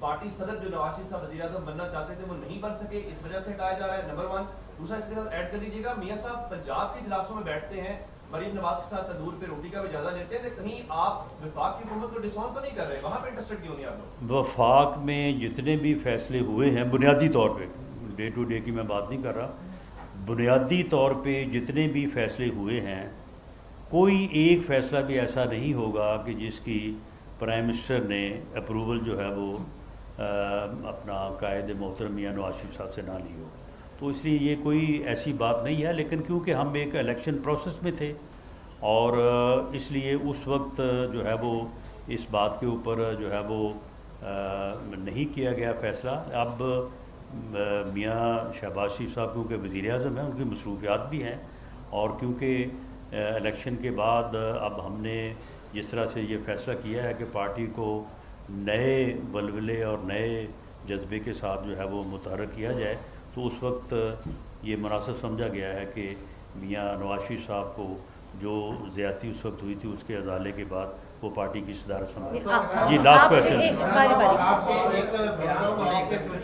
पार्टी सदर जो नवाज शरीफ साहब वज़ीर-ए-आज़म बनना चाहते थे वो नहीं बन सके, इस वजह से हटाया जा रहा है? नंबर 1। दूसरा इसके साथ ऐड कर लीजिएगा, मियां साहब पंजाब के इजलासों में बैठते हैं मरीम नवाज के साथ तंदूर पे रोटी का भी इजाज़त लेते हैं, तो कहीं आप वफाक की हुकूमत को डिसऑन तो नहीं कर रहे? वहाँ पे इंटरेस्टेड क्यों नहीं आप लोग? वफाक में जितने भी फैसले हुए हैं बुनियादी तौर पे, डे टू डे की मैं बात नहीं कर रहा, बुनियादी तौर पे जितने भी फैसले हुए हैं, कोई एक फ़ैसला भी ऐसा नहीं होगा कि जिसकी प्राइम मिनिस्टर ने अप्रूवल जो है वो अपना कायद मोहतरम मियां नवाज शरीफ साहब से ना ली हो। तो इसलिए ये कोई ऐसी बात नहीं है, लेकिन क्योंकि हम एक इलेक्शन प्रोसेस में थे और इसलिए उस वक्त जो है वो इस बात के ऊपर जो है वो नहीं किया गया फ़ैसला। अब मियां शहबाज शरीफ साहब क्योंकि वज़ीर आज़म हैं, उनकी मसरूफियात भी हैं, और क्योंकि इलेक्शन के बाद अब हमने जिस तरह से ये फ़ैसला किया है कि पार्टी को नए बलबले और नए जज्बे के साथ जो है वो मुतहर्रिक किया जाए, तो उस वक्त ये मुनासिब समझा गया है कि मियां नवाज शरीफ साहब को जो ज़्यादती उस वक्त हुई थी उसके अजाले के बाद वो पार्टी की सदारत संभाली। जी लास्ट क्वेश्चन।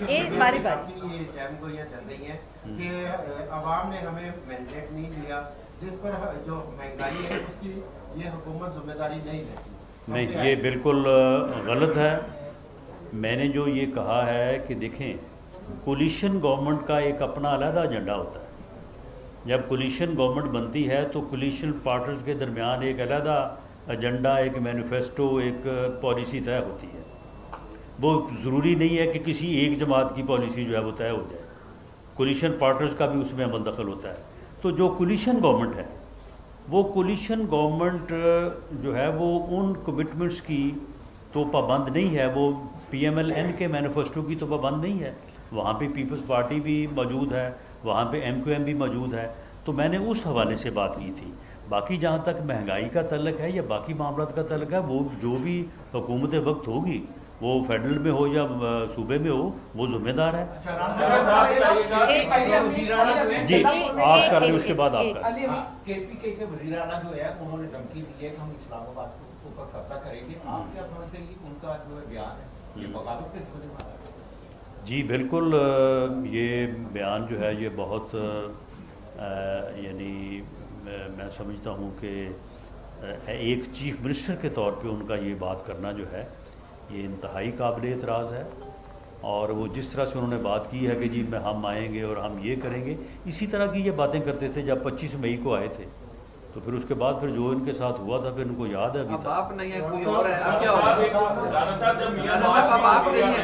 ये चैमगोइयाँ चल रही हैं कि अवाम ने हमें मैंडेट नहीं दिया, जिस पर जो महंगाई है उसकी ये हुकूमत जिम्मेदारी नहीं लेती। नहीं, ये बिल्कुल गलत है। मैंने जो ये कहा है कि देखें, कोलिशन गवर्नमेंट का एक अपना अलग एजेंडा होता है। जब कोलिशन गवर्नमेंट बनती है तो कोलिशन पार्टनर्स के दरमियान एक अलग एजेंडा, एक मैनिफेस्टो, एक पॉलिसी तय होती है। वो ज़रूरी नहीं है कि किसी एक जमात की पॉलिसी जो है वो तय हो जाए, कोलिशन पार्टनर्स का भी उसमें अमल दखल होता है। तो जो कोलिशन गवर्नमेंट है, वो कोलिशन गवर्नमेंट जो है वो उन कमिटमेंट्स की तो पाबंद नहीं है, वो PMLN के मैनिफेस्टो की तो पाबंद नहीं है। वहाँ पे पीपल्स पार्टी भी मौजूद है, वहाँ पे MQM भी मौजूद है। तो मैंने उस हवाले से बात की थी। बाकी जहाँ तक महंगाई का तल्लक है या बाकी मामला का तल्लक है, वो जो भी हुकूमत वक्त होगी, वो फेडरल में हो या सूबे में हो, वो जिम्मेदार है। जी आप कर लें, उसके बाद आप कर। KPK के वज़ीर आला जो है उन्होंने धमकी दी है कि हम इस्लामाबाद के ऊपर कब्जा करेंगे। आप क्या समझते हैं कि उनका जो है बयान है ये बगावत के जुर्म में मारा है? जी बिल्कुल, ये बयान जो है ये बहुत यानी मैं समझता हूँ कि एक चीफ मिनिस्टर के तौर पे उनका ये बात करना जो है ये इंतहाई काबिल एतराज़ है। और वो जिस तरह से उन्होंने बात की है कि जी हम आएंगे और हम ये करेंगे, इसी तरह की ये बातें करते थे जब 25 मई को आए थे। तो फिर उसके बाद फिर जो इनके साथ हुआ था फिर इनको याद है। अब आप नहीं है, कोई और है, अब क्या होगा? राणा साहब जब मियां साहब अब आप नहीं है,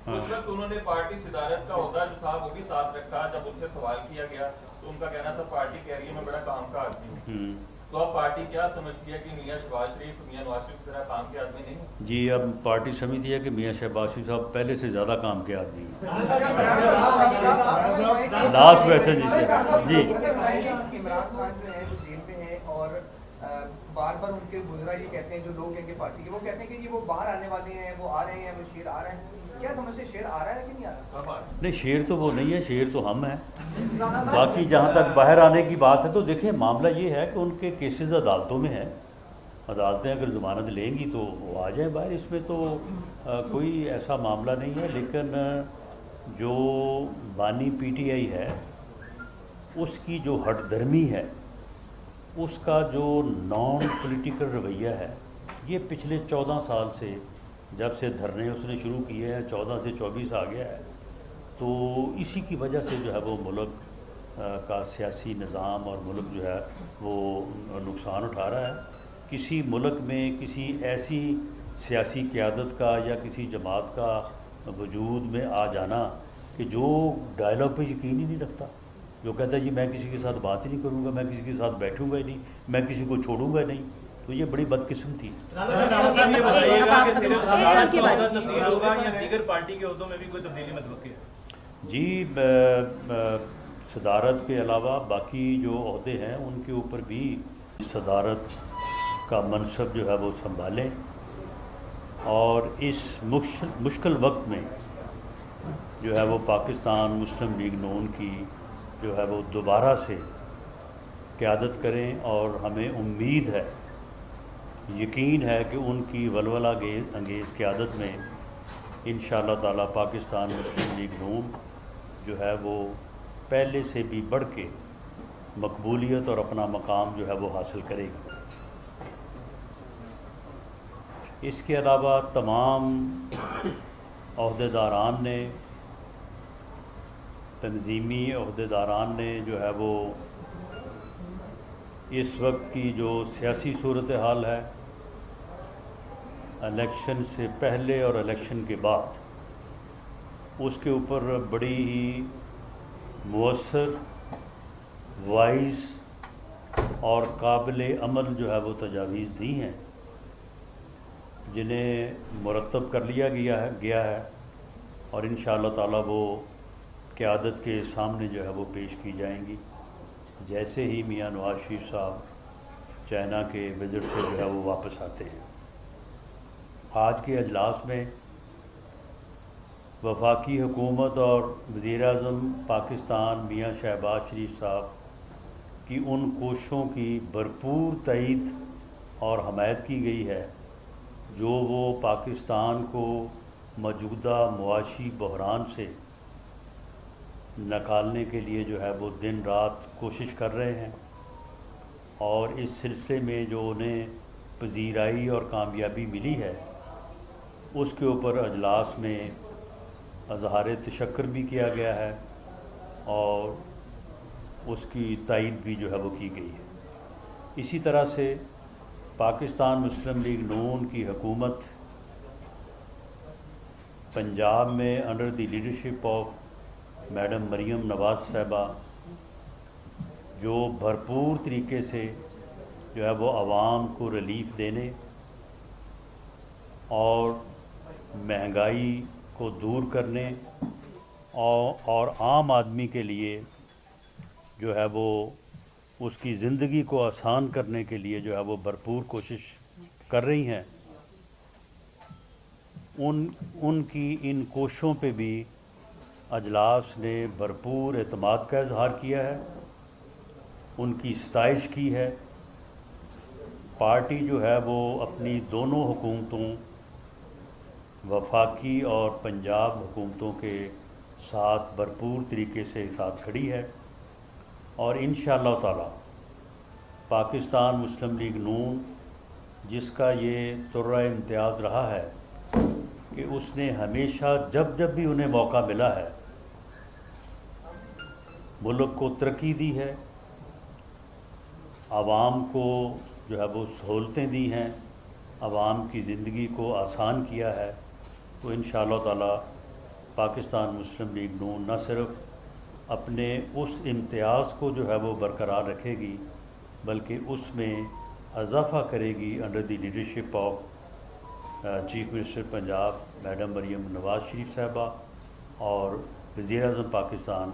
उस वक्त उन्होंने पार्टी सदारत का ओहदा जो था वो भी साथ रखा। जब उनसे सवाल किया गया तो उनका कहना था पार्टी कैरियर में बड़ा काम का आदमी है। तो अब पार्टी क्या समझती है कि मियां शहबाज शरीफ मियां नवाज शरीफ की तरह काम के आदमी नहीं है? जी अब पार्टी समझती है कि मियां शहबाज शरीफ साहब पहले से ज़्यादा काम के आदमी हैं। लास्ट क्वेश्चन जी। इमरान खान जो है वो जेल में है और बार बार उनके बुज़ुर्ग ये कहते हैं, जो लोग हैं इनके पार्टी के, वो कहते हैं कि ये वो बाहर आने वाले हैं, वो आ रहे हैं, वो शेर आ रहे हैं। क्या समझते शेर आ रहा है कि नहीं आ रहा? नहीं, शेर तो वो नहीं है, शेर तो हम हैं। बाकी जहाँ तक बाहर आने की बात है तो देखिए मामला ये है कि उनके केसेस अदालतों में हैं। अदालतें अगर ज़मानत लेंगी तो वो आ जाए बाहर, इसमें तो कोई ऐसा मामला नहीं है। लेकिन जो बानी PTI है उसकी जो हटधर्मी है, उसका जो नॉन पॉलिटिकल रवैया है, ये पिछले 14 साल से जब से धरने उसने शुरू किए हैं, 14 से 24 आ गया है। तो इसी की वजह से जो है वो मुल्क का सियासी निज़ाम और मुल्क जो है वो नुकसान उठा रहा है। किसी मुल्क में किसी ऐसी सियासी क़यादत का या किसी जमात का वजूद में आ जाना कि जो डायलॉग पे यकीन ही नहीं रखता, जो कहता है जी मैं किसी के साथ बात ही नहीं करूँगा, मैं किसी के साथ बैठूँगा ही नहीं, मैं किसी को छोड़ूंगा नहीं, तो ये बड़ी बदकिस्मती जी। सदारत के अलावा बाकी जो ओहदे हैं उनके ऊपर भी सदारत का मनसब जो है वो संभालें और इस मुश्किल वक्त में जो है वो पाकिस्तान मुस्लिम लीग नून की जो है वो दोबारा से क़यादत करें। और हमें उम्मीद है, यकीन है कि उनकी वलवला अंगेज़ क़यादत में इंशाअल्लाह ताला पाकिस्तान मुस्लिम लीग नून जो है वो पहले से भी बढ़ के मकबूलियत और अपना मकाम जो है वो हासिल करेगी। इसके अलावा तमाम अहदेदारान ने, तंजीमी अहदेदारान ने जो है वो इस वक्त की जो सियासी सूरत हाल है, इलेक्शन से पहले और इलेक्शन के बाद, उसके ऊपर बड़ी ही मुअस्सर, वाइज और काबिल अमल जो है वो तजावीज़ दी हैं, जिन्हें मुरतब कर लिया गया है और इंशाअल्लाह ताला वो क़यादत के सामने जो है वो पेश की जाएंगी जैसे ही मियां नवाज शरीफ साहब चाइना के विज़िट से जो है वो वापस आते हैं। आज के अजलास में वफाकी हुकूमत और वज़ीर-ए-आज़म पाकिस्तान मियां शहबाज शरीफ साहब की उन कोशिशों की भरपूर तईद और हमायत की गई है जो वो पाकिस्तान को मौजूदा मुआशी बहरान से निकालने के लिए जो है वो दिन रात कोशिश कर रहे हैं, और इस सिलसिले में जो उन्हें पजीराई और कामयाबी मिली है उसके ऊपर अजलास में अज़हार तशक्कुर भी किया गया है और उसकी तायीद भी जो है वो की गई है। इसी तरह से पाकिस्तान मुस्लिम लीग नून की हुकूमत पंजाब में under the leadership of madam Maryam Nawaz साहिबा जो भरपूर तरीके से जो है वो आवाम को रिलीफ देने और महंगाई को दूर करने और आम आदमी के लिए जो है वो उसकी ज़िंदगी को आसान करने के लिए जो है वो भरपूर कोशिश कर रही हैं। उनकी इन कोशिशों पे भी अजलास ने भरपूर एतमाद का इजहार किया है, उनकी सताइश की है। पार्टी जो है वो अपनी दोनों हुकूमतों, वफाकी और पंजाब हुकूमतों के साथ भरपूर तरीके से साथ खड़ी है और इंशाअल्लाह ताला पाकिस्तान मुस्लिम लीग नून, जिसका ये तुर्रा इम्तियाज़ रहा है कि उसने हमेशा जब भी उन्हें मौका मिला है मुल्क को तरक्की दी है, आवाम को जो है वो सहूलतें दी हैं, आवाम की ज़िंदगी को आसान किया है, तो इंशाअल्लाह ताला पाकिस्तान मुस्लिम लीग नून न सिर्फ अपने उस इम्तियाज़ को जो है वो बरकरार रखेगी बल्कि उसमें इजाफ़ा करेगी under the leadership of chief minister Punjab madam Maryam Nawaz Sharif साहिबा और वज़ीर-ए-आज़म पाकिस्तान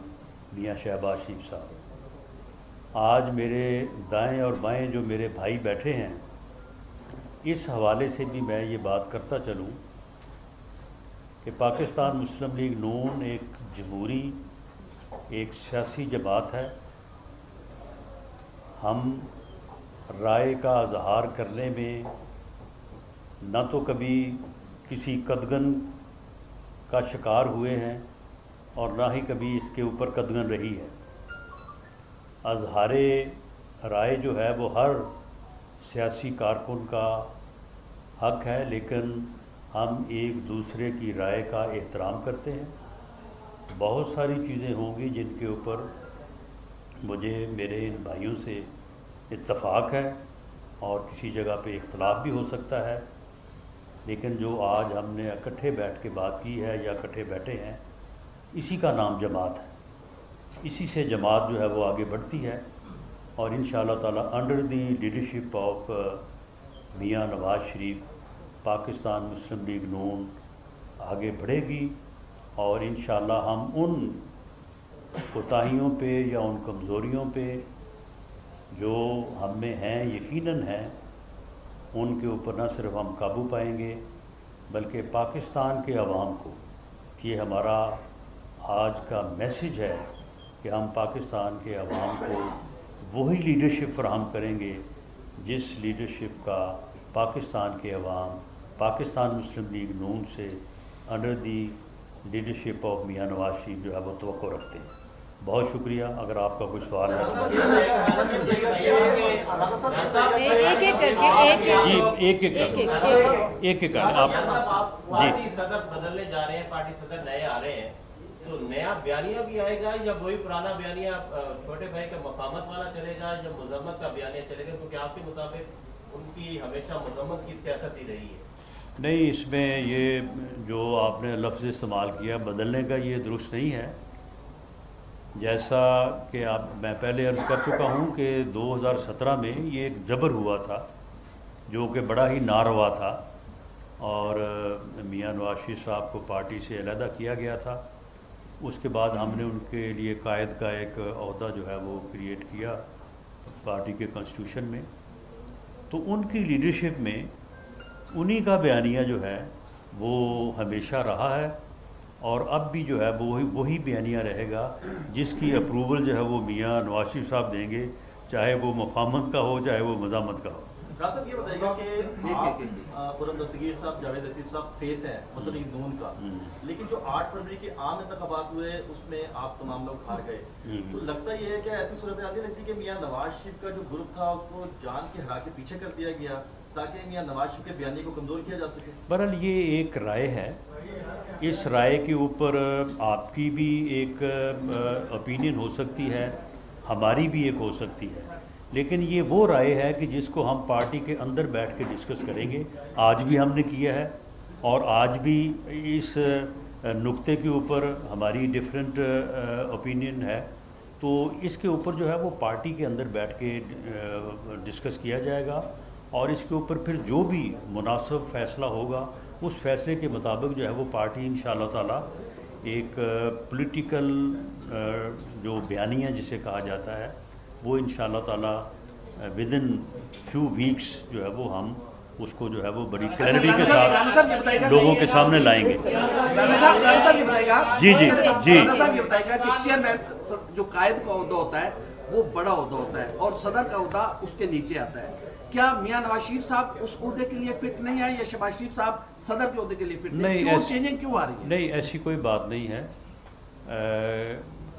मियां शहबाज शरीफ साहब। आज मेरे दाएं और बाएं जो मेरे भाई बैठे हैं, इस हवाले से भी मैं ये बात करता चलूँ कि पाकिस्तान मुस्लिम लीग नून एक जमहूरी, एक सियासी जमात है। हम राय का इजहार करने में न तो कभी किसी कदगन का शिकार हुए हैं और ना ही कभी इसके ऊपर कदगन रही है। इजहार राय जो है वो हर सियासी कारकुन का हक है, लेकिन हम एक दूसरे की राय का एहतराम करते हैं। बहुत सारी चीज़ें होंगी जिनके ऊपर मुझे मेरे इन भाइयों से इत्तफ़ाक़ है और किसी जगह पे इख्तलाफ भी हो सकता है, लेकिन जो आज हमने इकट्ठे बैठ के बात की है या इकट्ठे बैठे हैं, इसी का नाम जमात है। इसी से जमात जो है वो आगे बढ़ती है और इंशाअल्लाह ताला under the leadership of Miyan Nawaz Sharif Pakistan Muslim league नून आगे बढ़ेगी और इंशाअल्लाह हम उन कोताहियों पे या उन कमज़ोरियों पे जो हम में हैं, यकीनन हैं, उनके ऊपर न सिर्फ हम काबू पाएंगे बल्कि पाकिस्तान के अवाम को ये हमारा आज का मैसेज है कि हम पाकिस्तान के अवाम को वही लीडरशिप फराहम करेंगे जिस लीडरशिप का पाकिस्तान के अवाम पाकिस्तान मुस्लिम लीग नून से अंडर दी लीडरशिप ऑफ मियां नवाज शरीफ जो है वो तवक्को रखते हैं। बहुत शुक्रिया। अगर आपका कोई सवाल है तो एक एक करके जी एक एक कर आप पार्टी सदर बदलने जा रहे हैं, पार्टी सदर नए आ रहे हैं, तो नया बयानिया भी आएगा या वही पुराना बयानिया छोटे भाई का मकामत वाला चलेगा या मुजम्मत का बयानिया चलेगा? क्योंकि आपके मुताबिक उनकी हमेशा मुजम्मत की सियासत ही रही है। नहीं, इसमें ये जो आपने लफ्ज़ इस्तेमाल किया बदलने का, ये दुरुस्त नहीं है। जैसा कि मैं पहले अर्ज़ कर चुका हूँ कि 2017 में ये एक जबर हुआ था जो कि बड़ा ही नारवा था और मियां नवाज शरीफ साहब को पार्टी से अलहदा किया गया था। उसके बाद हमने उनके लिए कायद का एक ओहदा जो है वो क्रिएट किया पार्टी के कॉन्स्टिट्यूशन में। तो उनकी लीडरशिप में उन्हीं का बयानिया जो है वो हमेशा रहा है और अब भी जो है वही बयानिया रहेगा जिसकी अप्रूवल जो है वो मियां नवाज शरीफ साहब देंगे, चाहे वो मुफाहमत का हो चाहे वो मज़ामत का हो। डॉक्टर साहब ये बताइएगा कि आप पुरम दस्तगीर साहब, जावेद लतीफ़ साहब फेस हैं मुस्लिम लीग नून का, लेकिन जो 8 फरवरी के आम इंतखाबात हुए उसमें आप तमाम लोग हार गए। तो लगता ये है कि ऐसी सूरत हाल लगती है कि मियां नवाज शरीफ का जो ग्रुप था उसको जान के हरा के पीछे कर दिया गया ताकि मियां नवाज शरीफ के बयानी को कमज़ोर किया जा सके? बहरहाल ये एक राय है, इस राय के ऊपर आपकी भी एक ओपिनियन हो सकती है, हमारी भी एक हो सकती है, लेकिन ये वो राय है कि जिसको हम पार्टी के अंदर बैठ के डिस्कस करेंगे। आज भी हमने किया है और आज भी इस नुक्ते के ऊपर हमारी डिफरेंट ओपिनियन है, तो इसके ऊपर जो है वो पार्टी के अंदर बैठ के डिस्कस किया जाएगा और इसके ऊपर फिर जो भी मुनासिब फ़ैसला होगा उस फैसले के मुताबिक जो है वो पार्टी इंशाअल्लाह ताला एक पॉलिटिकल जो बयानिया जिसे कहा जाता है वो इंशाअल्लाह ताला विद इन फ्यू वीक्स जो है वो हम उसको जो है वो बड़ी क्लैरिटी के साथ लोगों के सामने लाएंगे। राणा साहब ये बताएगा जी राणा साहब ये बताएगा कि चेयरमैन जो कायद का ओहदा होता है वो बड़ा ओहदा होता है और सदर का ओहदा उसके नीचे आता है। क्या मियां नवाज शरीफ साहब उस ओहदे के लिए फिट नहीं है या शहबाज शरीफ साहब सदर के ओहदे के लिए फिट नहीं? क्यों चेंजिंग क्यों आ रही है? नहीं, ऐसी कोई बात नहीं है।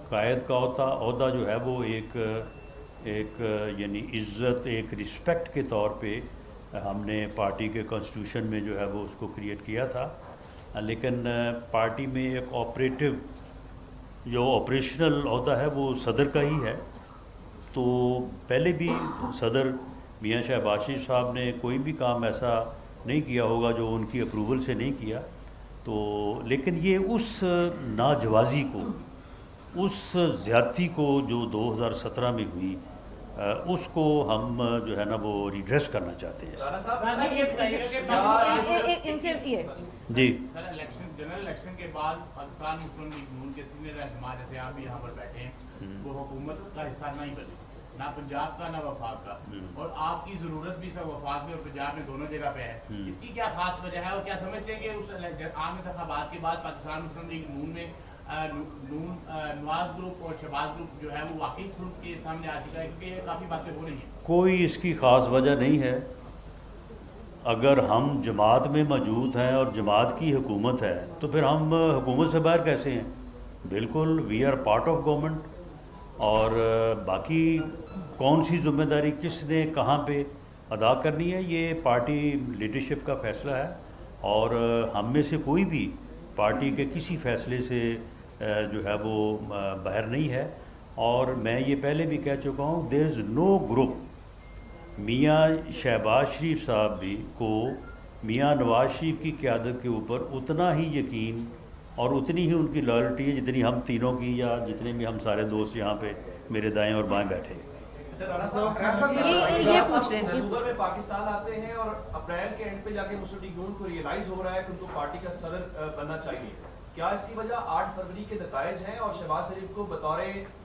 कायद का ओहदा जो है वो एक यानी इज़्ज़त, एक रिस्पेक्ट के तौर पे हमने पार्टी के कॉन्स्टिट्यूशन में जो है वो उसको क्रिएट किया था, लेकिन पार्टी में एक ऑपरेटिव जो ऑपरेशनल ओहदा है वो सदर का ही है। तो पहले भी सदर मियां शहबाज शरीफ साहब ने कोई भी काम ऐसा नहीं किया होगा जो उनकी अप्रूवल से नहीं किया, तो लेकिन ये उस नाजवाज़ी को, उस ज़्यादती को जो 2017 में हुई उसको हम जो है ना वो रिड्रेस करना चाहते हैं। जी, जनरल इलेक्शन के बाद पाकिस्तान मुस्लिम लीग नून के सीनियर रहनुमा जैसे आप भी यहाँ पर बैठे हैं वो हुकूमत का हिस्सा नहीं बने, ना पंजाब का ना वफाक का, और आपकी जरूरत भी सब वफाक में और पंजाब में दोनों जगह पे है। इसकी क्या खास वजह है और क्या समझते हैं कि उस आम इंतखाबात के बाद पाकिस्तान मुस्लिम लीग नून में नवाज ग्रुप और शहबाज ग्रुप जो है वो वाकई ग्रुप के सामने आ चुका है, क्योंकि काफ़ी बातें हो रही हैं? कोई इसकी ख़ास वजह नहीं है। अगर हम जमात में मौजूद हैं और जमात की हुकूमत है तो फिर हम हुकूमत से बाहर कैसे हैं? बिल्कुल, we are part of government. और बाकी कौन सी ज़िम्मेदारी किसने कहाँ पे अदा करनी है ये पार्टी लीडरशिप का फ़ैसला है और हम में से कोई भी पार्टी के किसी फ़ैसले से जो है वो बाहर नहीं है। और मैं ये पहले भी कह चुका हूँ, देयर इज़ नो ग्रुप मियां शहबाज शरीफ साहब भी को मियां नवाज शरीफ की क़यादत के ऊपर उतना ही यकीन और उतनी ही उनकी लॉयल्टी है जितनी हम तीनों की या जितने भी हम सारे दोस्त यहाँ पे मेरे दाएं और बाएं बैठे हैं। ये पूछ रहे हैं अक्टूबर में पाकिस्तान आते हैं और अप्रैल के एंड पे जाके मुस्लिम लीग नून को रियलाइज हो रहा है कि उनको पार्टी का सदर बनना चाहिए। क्या इसकी वजह 8 फरवरी के नतायज हैं और शहबाज शरीफ को बतौर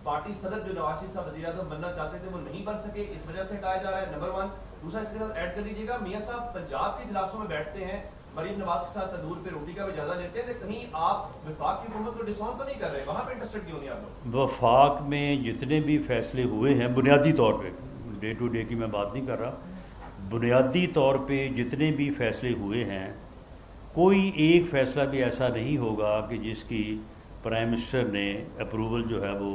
पार्टी सदर जो नवाज शरीफ साहब वज़ीर-ए-आज़म बनना चाहते थे वो नहीं बन सके, इस वजह से हटाया जा रहा है? नंबर 1। दूसरा इसके साथ ऐड कर लीजिएगा, मियां साहब पंजाब के इजलासों में बैठते हैं, मरीम नवाज के साथ तंदूर पे रोटी का भी इजाज़ा लेते हैं, तो कहीं आप वफाक की हुकूमत को डिसऑन तो नहीं कर रहे? वहाँ पे इंटरेस्टेड क्यों नहीं आप लोग? वफाक में जितने भी फैसले हुए हैं बुनियादी तौर पे, डे टू डे की मैं बात नहीं कर रहा, बुनियादी तौर पे जितने भी फैसले हुए हैं कोई एक फ़ैसला भी ऐसा नहीं होगा कि जिसकी प्राइम मिनिस्टर ने अप्रूवल जो है वो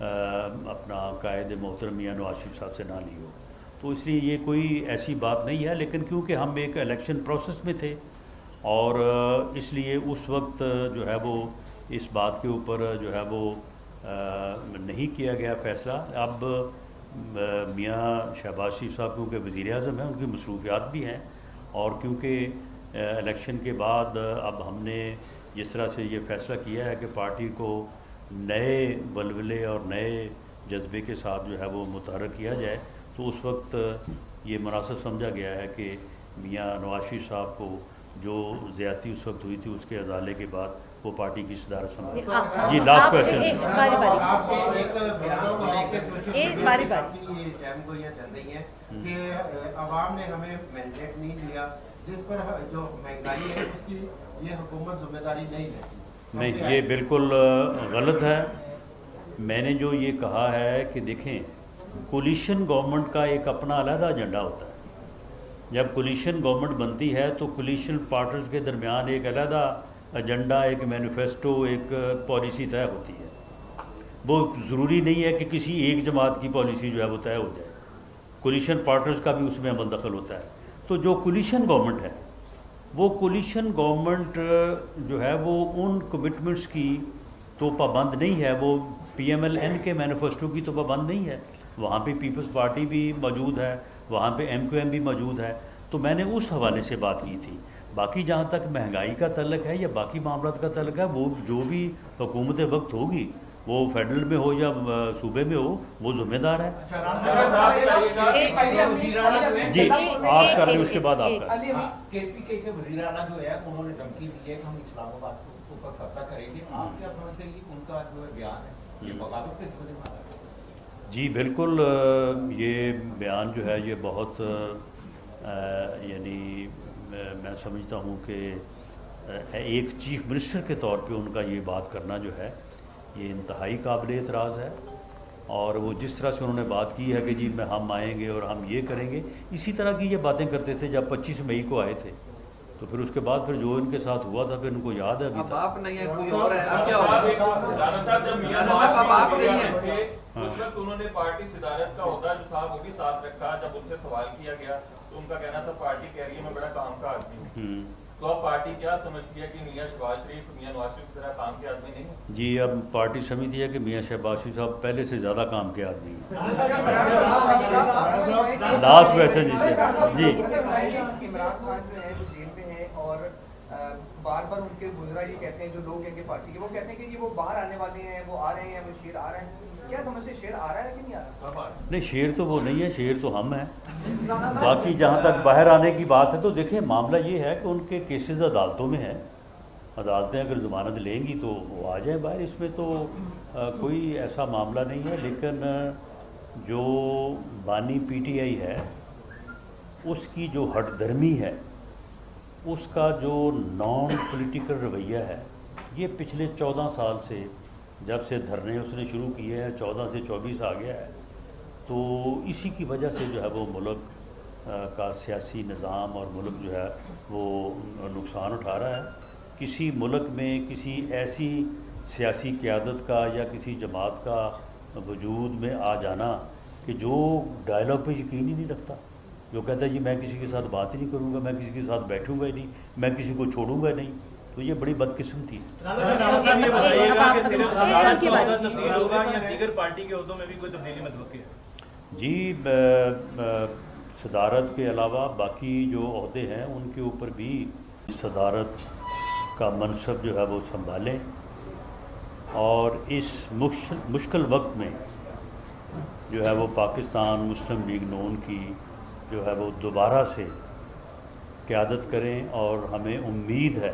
اپنا قائد محترم میاں نواز شریف صاحب سے نہ لی ہو. تو اس لیے یہ کوئی ایسی بات نہیں ہے، لیکن کیونکہ ہم ایک الیکشن پروسیس میں تھے اور اس لیے اس وقت جو ہے وہ اس بات کے اوپر جو ہے وہ نہیں کیا گیا فیصلہ. اب میاں شہباز شریف صاحب کیونکہ وزیر اعظم ہیں، ان کی مصروفیات بھی ہیں، اور کیونکہ الیکشن کے بعد اب ہم نے جس طرح سے یہ فیصلہ کیا ہے کہ پارٹی کو نئے ولولے اور نئے جذبے کے ساتھ جو ہے وہ متحرک کیا جائے، تو اس وقت یہ مناسب سمجھا گیا ہے کہ میاں نواز شریف صاحب کو جو زیادتی اس وقت ہوئی تھی اس کے ازالے کے بعد وہ پارٹی کی صدارت سنبھالی. جی لاسٹ کویشچن. آپ کے ایک بیان کو لے کے سوشل میڈیا پہ کافی چہم گوئیاں چل رہی ہیں کہ عوام نے ہمیں مینڈیٹ نہیں دیا، جس پر جو مہنگائی ہے اس کی یہ حکومت ذمہ داری نہیں لیتی. نہیں، یہ بالکل غلط ہے. میں نے جو یہ کہا ہے کہ دیکھیں، کولیشن گورنمنٹ کا ایک اپنا علیحدہ ایجنڈا ہوتا ہے. جب کولیشن گورنمنٹ بنتی ہے تو کولیشن پارٹنرز کے درمیان ایک علیحدہ ایجنڈا، ایک مینیفیسٹو، ایک پالیسی طے ہوتی ہے. وہ ضروری نہیں ہے کہ کسی ایک جماعت کی پالیسی جو ہے وہ طے ہو جائے. کولیشن پارٹنرز کا بھی اس میں عمل دخل ہوتا ہے. تو جو کولیشن گورنمنٹ ہے، وہ کولیشن گورنمنٹ جو ہے وہ ان کمٹمنٹس کی تو پابند نہیں ہے، وہ PMLN کے مینیفیسٹو کی تو پابند نہیں ہے. وہاں پہ پیپلز پارٹی بھی موجود ہے، وہاں پہ MQM بھی موجود ہے. تو میں نے اس حوالے سے بات کی تھی. باقی جہاں تک مہنگائی کا تعلق ہے یا باقی معاملات کا تعلق ہے، وہ جو بھی حکومت وقت ہوگی، وہ فیڈرل میں ہو یا صوبے میں ہو، وہ ذمہ دار ہے. جی آپ کر لیں، اس کے بعد آپ کر. KPK کے وزیر اعلیٰ جو ہے انہوں نے دھمکی دی ہے کہ ہم اسلام آباد کے اوپر قبضہ کریں گے. آپ کیا سمجھتے ہیں کہ ان کا جو بیان ہے یہ بغاوت کے ذمہ دار ہے؟ جی بالکل، یہ بیان جو ہے یہ بہت یعنی میں سمجھتا ہوں کہ ایک چیف منسٹر کے طور پہ ان کا یہ بات کرنا جو ہے یہ انتہائی قابل اعتراض ہے. اور وہ جس طرح سے انہوں نے بات کی ہے کہ جی ہم آئیں گے اور ہم یہ کریں گے، اسی طرح کی یہ باتیں کرتے تھے جب 25 مئی کو آئے تھے. تو پھر اس کے بعد پھر جو ان کے ساتھ ہوا تھا پھر ان کو یاد ہے. اب آپ نہیں ہے، کوئی اور ہے. اب کیا ہوگا؟ اب آپ نہیں ہے. اس وقت انہوں نے پارٹی صدارت کا عہدہ جو تھا وہ بھی ساتھ رکھا. جب ان سے سوال کیا گیا تو ان کا کہنا تھا پارٹی کہہ رہی ہے میں بڑا کام کا آدمی ہوں. تو اب پارٹی کیا سمجھتی ہے کہ میاں شہباز شریف میاں نواز شریف کی طرح کام کے آدمی نہیں ہے؟ جی اب پارٹی سمجھتی ہے کہ میاں شہباز شریف صاحب پہلے سے زیادہ کام کے آدمی ہیں. لاسٹ کویسچن جی. عمران خان جو ہے وہ جیل میں ہیں اور بار بار ان کے وزراء یہ کہتے ہیں، جو لوگ ہیں کہ پارٹی کے، وہ کہتے ہیں کہ یہ وہ باہر آنے والے ہیں، وہ آ رہے ہیں، وہ شیر آ رہے ہیں. کیا سمجھ سے شیر آ رہا ہے کہ نہیں آ رہا؟ نہیں، شیر تو وہ نہیں ہے، شیر تو ہم ہیں. باقی جہاں تک باہر آنے کی بات ہے تو دیکھیں معاملہ یہ ہے کہ ان کے کیسز عدالتوں میں ہیں. عدالتیں اگر ضمانت لیں گی تو وہ آ جائیں باہر. اس میں تو کوئی ایسا معاملہ نہیں ہے. لیکن جو بانی PTI ہے اس کی جو ہٹ دھرمی ہے، اس کا جو نان پولیٹیکل رویہ ہے، یہ پچھلے 14 سال سے جب سے دھرنے اس نے شروع کیے ہیں، 14 سے 24 آ گیا ہے. تو اسی کی وجہ سے جو ہے وہ ملک کا سیاسی نظام اور ملک جو ہے وہ نقصان اٹھا رہا ہے. کسی ملک میں کسی ایسی سیاسی قیادت کا یا کسی جماعت کا وجود میں آ جانا کہ جو ڈائلاگ پہ یقین ہی نہیں رکھتا، جو کہتا ہے جی میں کسی کے ساتھ بات ہی نہیں کروں گا، میں کسی کے ساتھ بیٹھوں گا ہی نہیں، میں کسی کو چھوڑوں گا نہیں، تو یہ بڑی بدقسمتی ہے. دیگر پارٹی کے عہدوں میں بھی کوئی تبدیلی متوقع ہے؟ جی صدارت کے علاوہ باقی جو عہدے ہیں ان کے اوپر بھی صدارت کا منصب جو ہے وہ سنبھالیں، اور اس مشکل وقت میں جو ہے وہ پاکستان مسلم لیگ نون کی جو ہے وہ دوبارہ سے قیادت کریں. اور ہمیں امید ہے،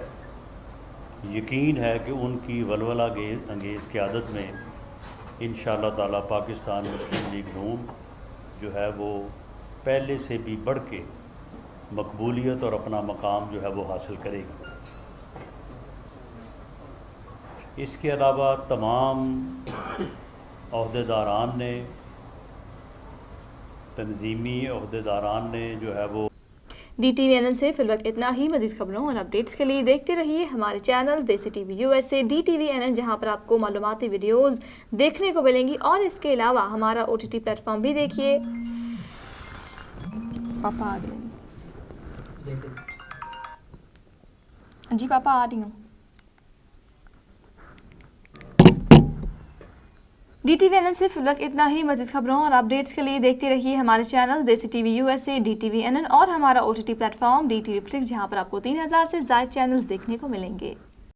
یقین ہے کہ ان کی ولولہ انگیز قیادت میں انشاءاللہ تعالی پاکستان مسلم لیگ نون جو ہے وہ پہلے سے بھی بڑھ کے مقبولیت اور اپنا مقام جو ہے وہ حاصل کرے گی. اس کے علاوہ تمام عہدیداران نے، تنظیمی عہدیداران نے جو ہے وہ DTV से फिल वक्त इतना ही। मजीद खबरों और अपडेट्स के लिए देखते रहिए हमारे चैनल देसी TV USA DTV जहां पर आपको मालूमाती वीडियोस देखने को मिलेंगी। और इसके अलावा हमारा OTT प्लेटफॉर्म भी देखिए। पापा आ गए जी, पापा आ रही हूँ। DTV से फिलहाल इतना ही। मज़ीद खबरों और अपडेट्स के लिए देखते रहिए हमारे चैनल देसी TV USA DTV और हमारा OTT प्लेटफॉर्म DTV Flix, जहां पर आपको 3000 से ज़्यादा चैनल्स देखने को मिलेंगे।